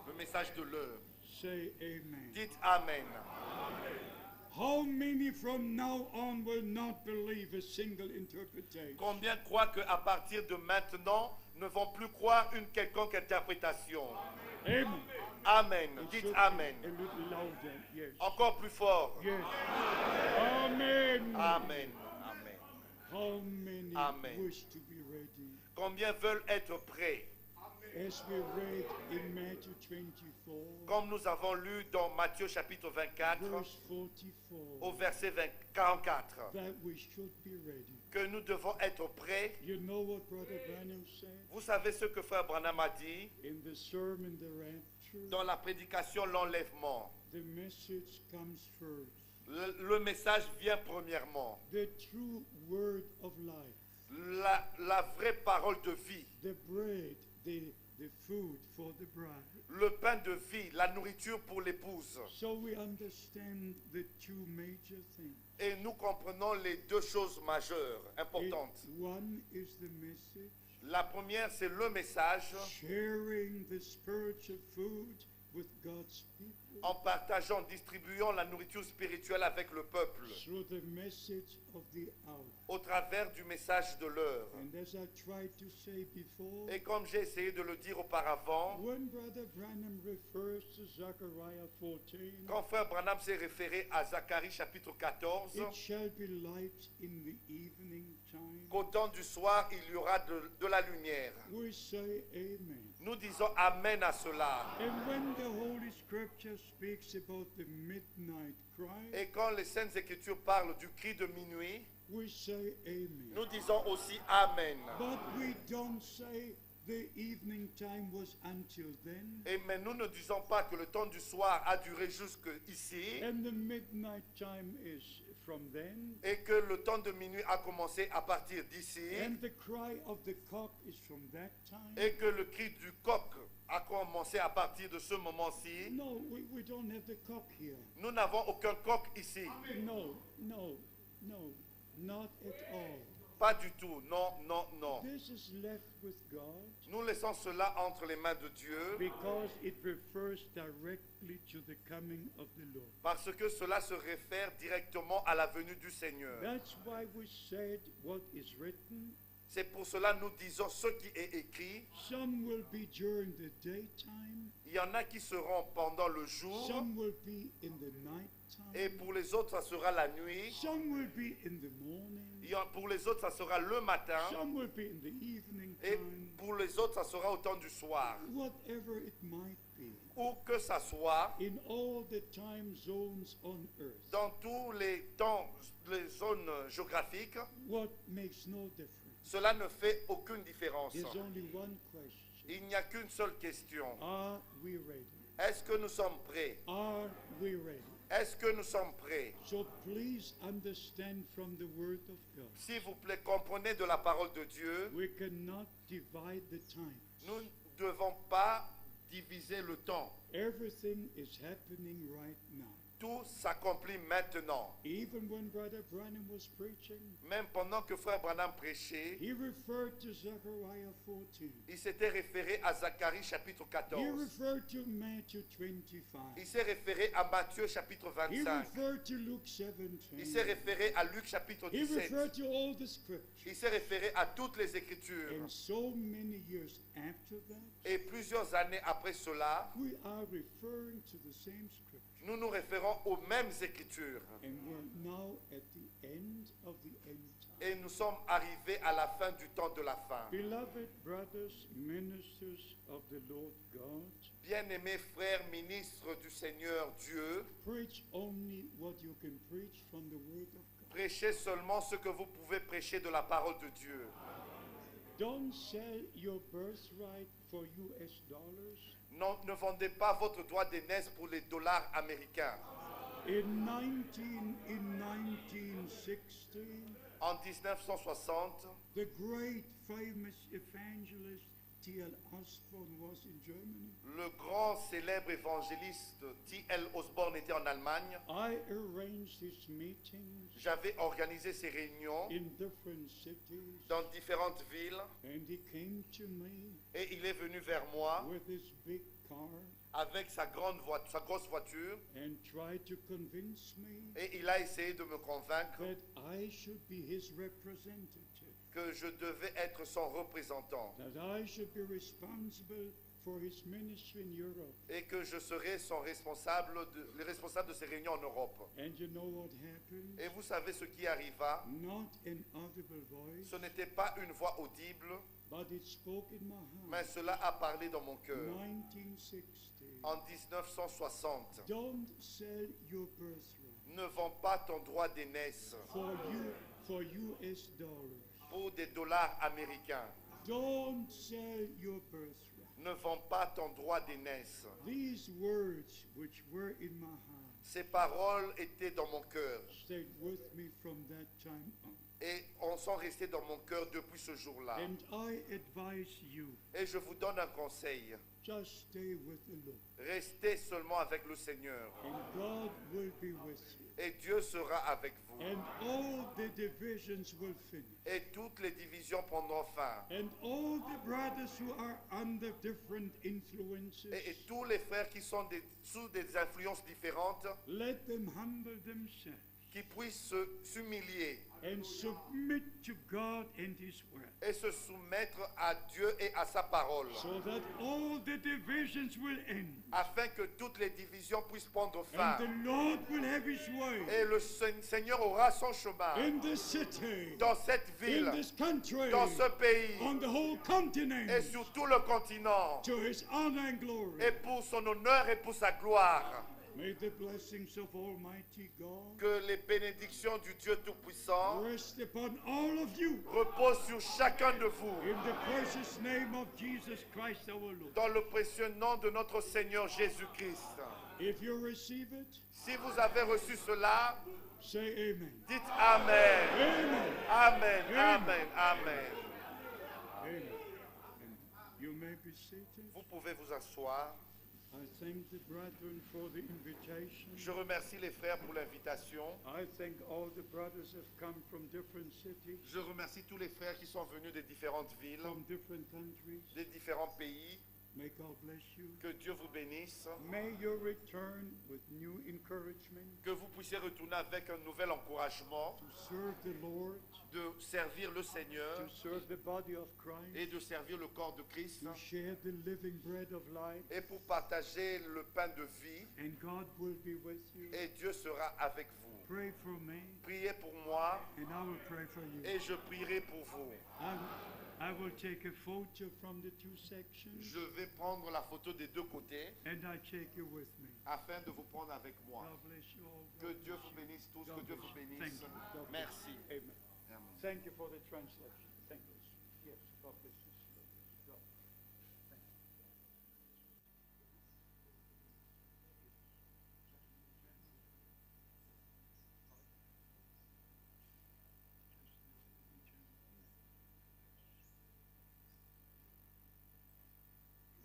le message de l'heure? Say amen. Dites Amen. How many from now on will not believe a single interpretation? Combien croient qu'à partir de maintenant, ne vont plus croire une quelconque interprétation? Amen. Amen. It Dites should be Amen. a little louder. Yes. Encore plus fort. Yes. Amen. Amen. Amen. How many Amen. wish to be ready? Combien veulent être prêts? As we read in Matthew 24, Comme nous avons lu dans Matthieu chapitre 24, verse au 44, verset 44, that we should be ready. que nous devons être prêts. You know what Brother Branham said Vous savez ce que Frère Branham a dit in the sermon, The Rapture? dans la prédication L'Enlèvement. The message comes first. Le message vient premièrement. The true word of life, La vraie parole de vie, the bread, the food for the bride. le pain de vie, la nourriture pour l'épouse. So we understand the two major things. Et nous comprenons les deux choses majeures, importantes. One is the message, La première, c'est le message sharing the spiritual food with God's people en partageant, distribuant la nourriture spirituelle avec le peuple through the message of the hour. au travers du message de l'heure. And as I tried to say before, Et comme j'ai essayé de le dire auparavant, when Brother Branham refers to Zechariah 14, quand Frère Branham s'est référé à Zacharie chapitre 14, it shall be light in the evening time. qu'au temps du soir, il y aura de la lumière. We say amen. Nous disons Amen à cela. And when the Holy Scripture speaks about the midnight cry, Et quand les Saintes Écritures parlent du cri de minuit, we say amen. nous disons aussi Amen. But we don't say the evening time was until then, Mais nous ne disons pas que le temps du soir a duré jusque ici and the midnight time is from then, et que le temps de minuit a commencé à partir d'ici and the cry of the cock is from that time. et que le cri du coq a commencé à partir de ce moment-ci. No, we don't have the cock here. Nous n'avons aucun coq ici. No, not at all. Pas du tout. Non, non, non. This is left with God Nous laissons cela entre les mains de Dieu because it refers directly to the coming of the Lord. parce que cela se réfère directement à la venue du Seigneur. That's why we said what is written. C'est pour cela que nous disons ce qui est écrit. Some will be during the daytime, Il y en a qui seront pendant le jour some will be in the night et time, pour les autres, ça sera la nuit. some will be in the morning, Pour les autres, ça sera le matin. some will be in the evening Et time, pour les autres, ça sera au temps du soir. whatever it might be. Où que ça soit, In all the time zones on earth, dans tous les temps, les zones géographiques, what makes no difference? cela ne fait aucune différence. There's only one question. Il n'y a qu'une seule question. Are we ready? Est-ce que nous sommes prêts? Are we ready? Est-ce que nous sommes prêts? So please understand from the Word of God, S'il vous plaît, comprenez de la parole de Dieu. we cannot divide the time. Nous ne devons pas diviser le temps. Everything is happening right now. Tout s'accomplit maintenant. Even when Brother Branham was preaching, Même pendant que Frère Branham prêchait, he referred to Zechariah 14. il s'était référé à Zacharie chapitre He 14. referred to Matthew 25. Il s'est référé à Matthieu chapitre He 25. referred to Luke Il s'est 17. référé à Luc chapitre He 17. referred to all the scriptures. Il s'est référé à toutes les Écritures. And so many years after that, Et plusieurs années après cela, we are referring to the same scripture. nous nous référons aux mêmes Écritures. And we're now at the end of the end time. Et nous sommes arrivés à la fin du temps de la fin. Beloved brothers, ministers of the Lord God, Bien-aimés frères ministres du Seigneur Dieu, preach only what you can preach from the Word of God. prêchez seulement ce que vous pouvez prêcher de la parole de Dieu. Don't sell your birthright for US dollars. Non, ne vendez pas votre droit d'aînesse pour les dollars américains. In 1960, En 1960, the great famous evangelist T.L. Osborne was in Germany. le grand célèbre évangéliste T.L. Osborne était en Allemagne. I arranged his meetings J'avais organisé ces réunions in different cities, dans différentes villes and he came to me et il est venu vers moi with his big car, avec sa grosse voiture, and tried to convince me et il a essayé de me convaincre that I should be his representative, que je devais être son représentant that I should be responsible for his ministry in Europe. et que je serais le responsable de ses réunions en Europe. And you know what happened? Et vous savez ce qui arriva? Not an audible voice, Ce n'était pas une voix audible, but it spoke in my mais heart. cela a parlé dans mon cœur. 1960. En 1960, Don't sell your birthright ne vends pas ton droit d'aînesse for US dollars. pour des dollars américains. Don't sell your birthright. Ne vends pas ton droit d'aînesse. These words which were in my heart Ces paroles étaient dans mon cœur stayed with me from that time on. et en sont restées dans mon cœur depuis ce jour-là. And I advise you, Et je vous donne un conseil. just stay with the Lord, Restez seulement avec le Seigneur and God will be with you. et Dieu sera avec vous. And all the divisions will finish. Et toutes les divisions prendront fin. And all the brothers who are under different influences, Et tous les frères qui sont sous des influences différentes, let them humble themselves qui puissent s'humilier and submit to God and His word, et se soumettre à Dieu et à sa parole, so that all the divisions will end, afin que toutes les divisions puissent prendre and fin. the Lord will have His way Et le Seigneur aura son chemin in this city, dans cette in ville, this country, dans ce pays on the whole continent, et sur tout le continent, to His honor and glory. et pour son honneur et pour sa gloire. May the blessings of Almighty God Que les bénédictions du Dieu Tout-Puissant rest upon all of you, reposent sur chacun de vous, in the precious name of Jesus Christ our Lord. dans le précieux nom de notre Seigneur Jésus-Christ. If you receive it, Si vous avez reçu cela, say amen. dites Amen. Amen. Amen, amen, amen. Amen. You may be seated. Vous pouvez vous asseoir. I thank the brethren for the invitation. Je remercie les frères pour l'invitation. I thank all the brothers have come from different cities, Je remercie tous les frères qui sont venus des différentes villes, from different countries. des différents pays. May God bless you. Que Dieu vous bénisse. May you return with new encouragement Que vous puissiez retourner avec un nouvel encouragement to serve the Lord, de servir le Seigneur to serve the body of et Christ, de servir le corps de Christ to share the living bread of life, et pour partager le pain de vie. and God will be with you. Et Dieu sera avec vous. Pray for me, Priez pour moi and I will pray for you. et je prierai pour vous. I will take a photo from the two sections, Je vais prendre la photo des deux côtés and I take you with me. afin de vous prendre avec moi. God bless you all. Que God Dieu bless vous you. bénisse tous, que God Dieu bless vous you. bénisse. Thank you. God bless Merci. you. Amen. Amen. Thank you for the translation. Thank you. Yes, God bless you. God. Thank you.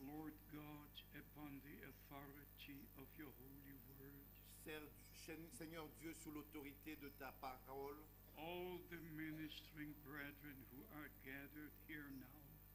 Lord God, upon the authority of your holy word, Seigneur Dieu, sous l'autorité de ta parole, all the ministering brethren who are gathered here now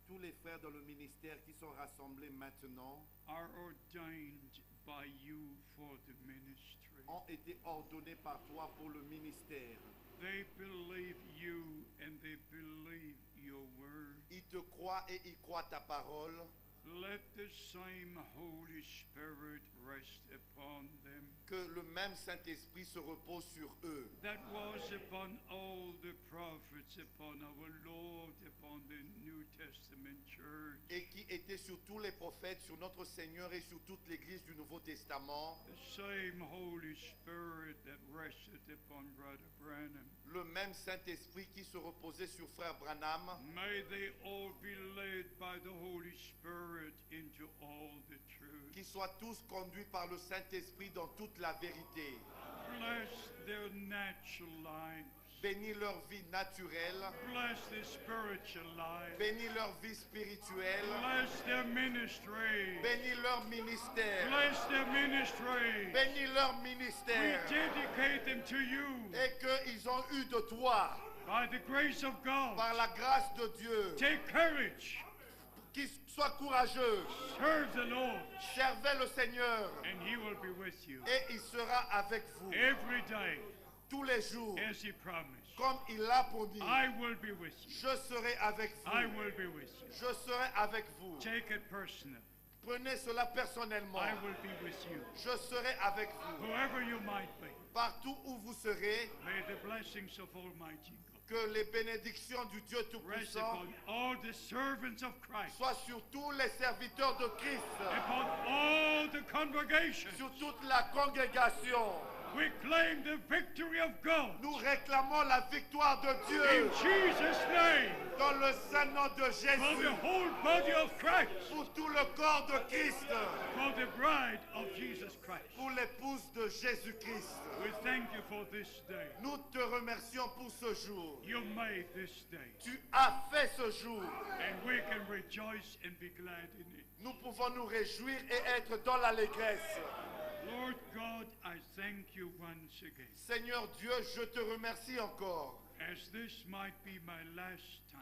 tous les frères dans le ministère qui sont rassemblés maintenant are ordained by you for the ministry. ont été ordonnés par toi pour le ministère. They believe you and they believe your word. Ils te croient et ils croient ta parole. Let the same Holy Spirit rest upon them Que le même Saint-Esprit se repose sur eux. that was upon all the prophets, upon our Lord, upon the New Testament church. Et qui était sur tous les prophètes, sur notre Seigneur et sur toute l'Église du Nouveau Testament. The same Holy Spirit that rested upon Brother Branham. Le même Saint-Esprit qui se reposait sur Frère Branham. May they all be led by the Holy Spirit into all the truth. Qu'ils soient tous conduits par le Saint-Esprit dans toute la vérité. Bless their natural lives. Bénis leur vie naturelle. Bless their spiritual lives. Bénis leur vie spirituelle. Bless their ministry. Bénis leur ministère. Bless their ministry. Bénis leur We ministère. dedicate them to you Et qu'ils ont eu de toi, by the grace of God. par la grâce de Dieu. Take courage. qui soit courageux. Serve the Lord, Servez le Seigneur and He will be with you et il sera avec vous every day, tous les jours, as He promised. comme il l'a promis. I will be with you. Je serai avec I vous. will be with you. Je serai avec vous. Take it personal. Prenez cela personnellement. I will be with you. Je serai avec vous. Whoever you might be, Partout où vous serez, may the blessings of Almighty God que les bénédictions du Dieu rest Tout-Puissant upon all the servants of Christ, soient sur tous les serviteurs de Christ, upon all the congregation. sur toute la congrégation. We claim the victory of God Nous réclamons la victoire de in Dieu Jesus' name dans le saint nom de for Jésus, the whole body of Christ, pour tout le corps de Christ, for the bride of Jesus Christ. pour l'épouse de Jésus-Christ. We thank you for this day. Nous te remercions pour ce jour. You made this day, Tu as fait ce jour. and we can rejoice and be glad in it. Nous pouvons nous réjouir et être dans l'allégresse. Lord God, I thank you once again, Seigneur Dieu, je te remercie encore. as this might be my last time.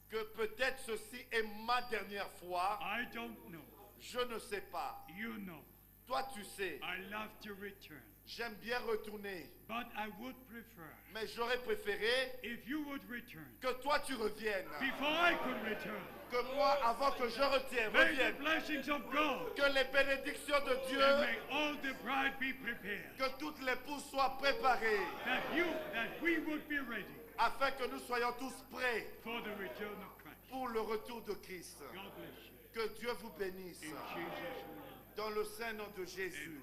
Que peut-être ceci est ma dernière fois. I don't know. Je ne sais pas. You know. Toi, tu sais. I love to return, J'aime bien retourner. but I would prefer Mais j'aurais préféré if you would return que toi, tu reviennes. before I could return. Que moi, avant que je May the revienne. blessings of God, Que les bénédictions de and Dieu, may all the bride be prepared, que toutes les poules soient préparées. that we would be ready Afin que nous soyons tous prêts for the return of Christ. pour le retour de Christ. God bless you. Que Dieu vous bénisse. In Jesus' name. Dans le saint nom de Jésus.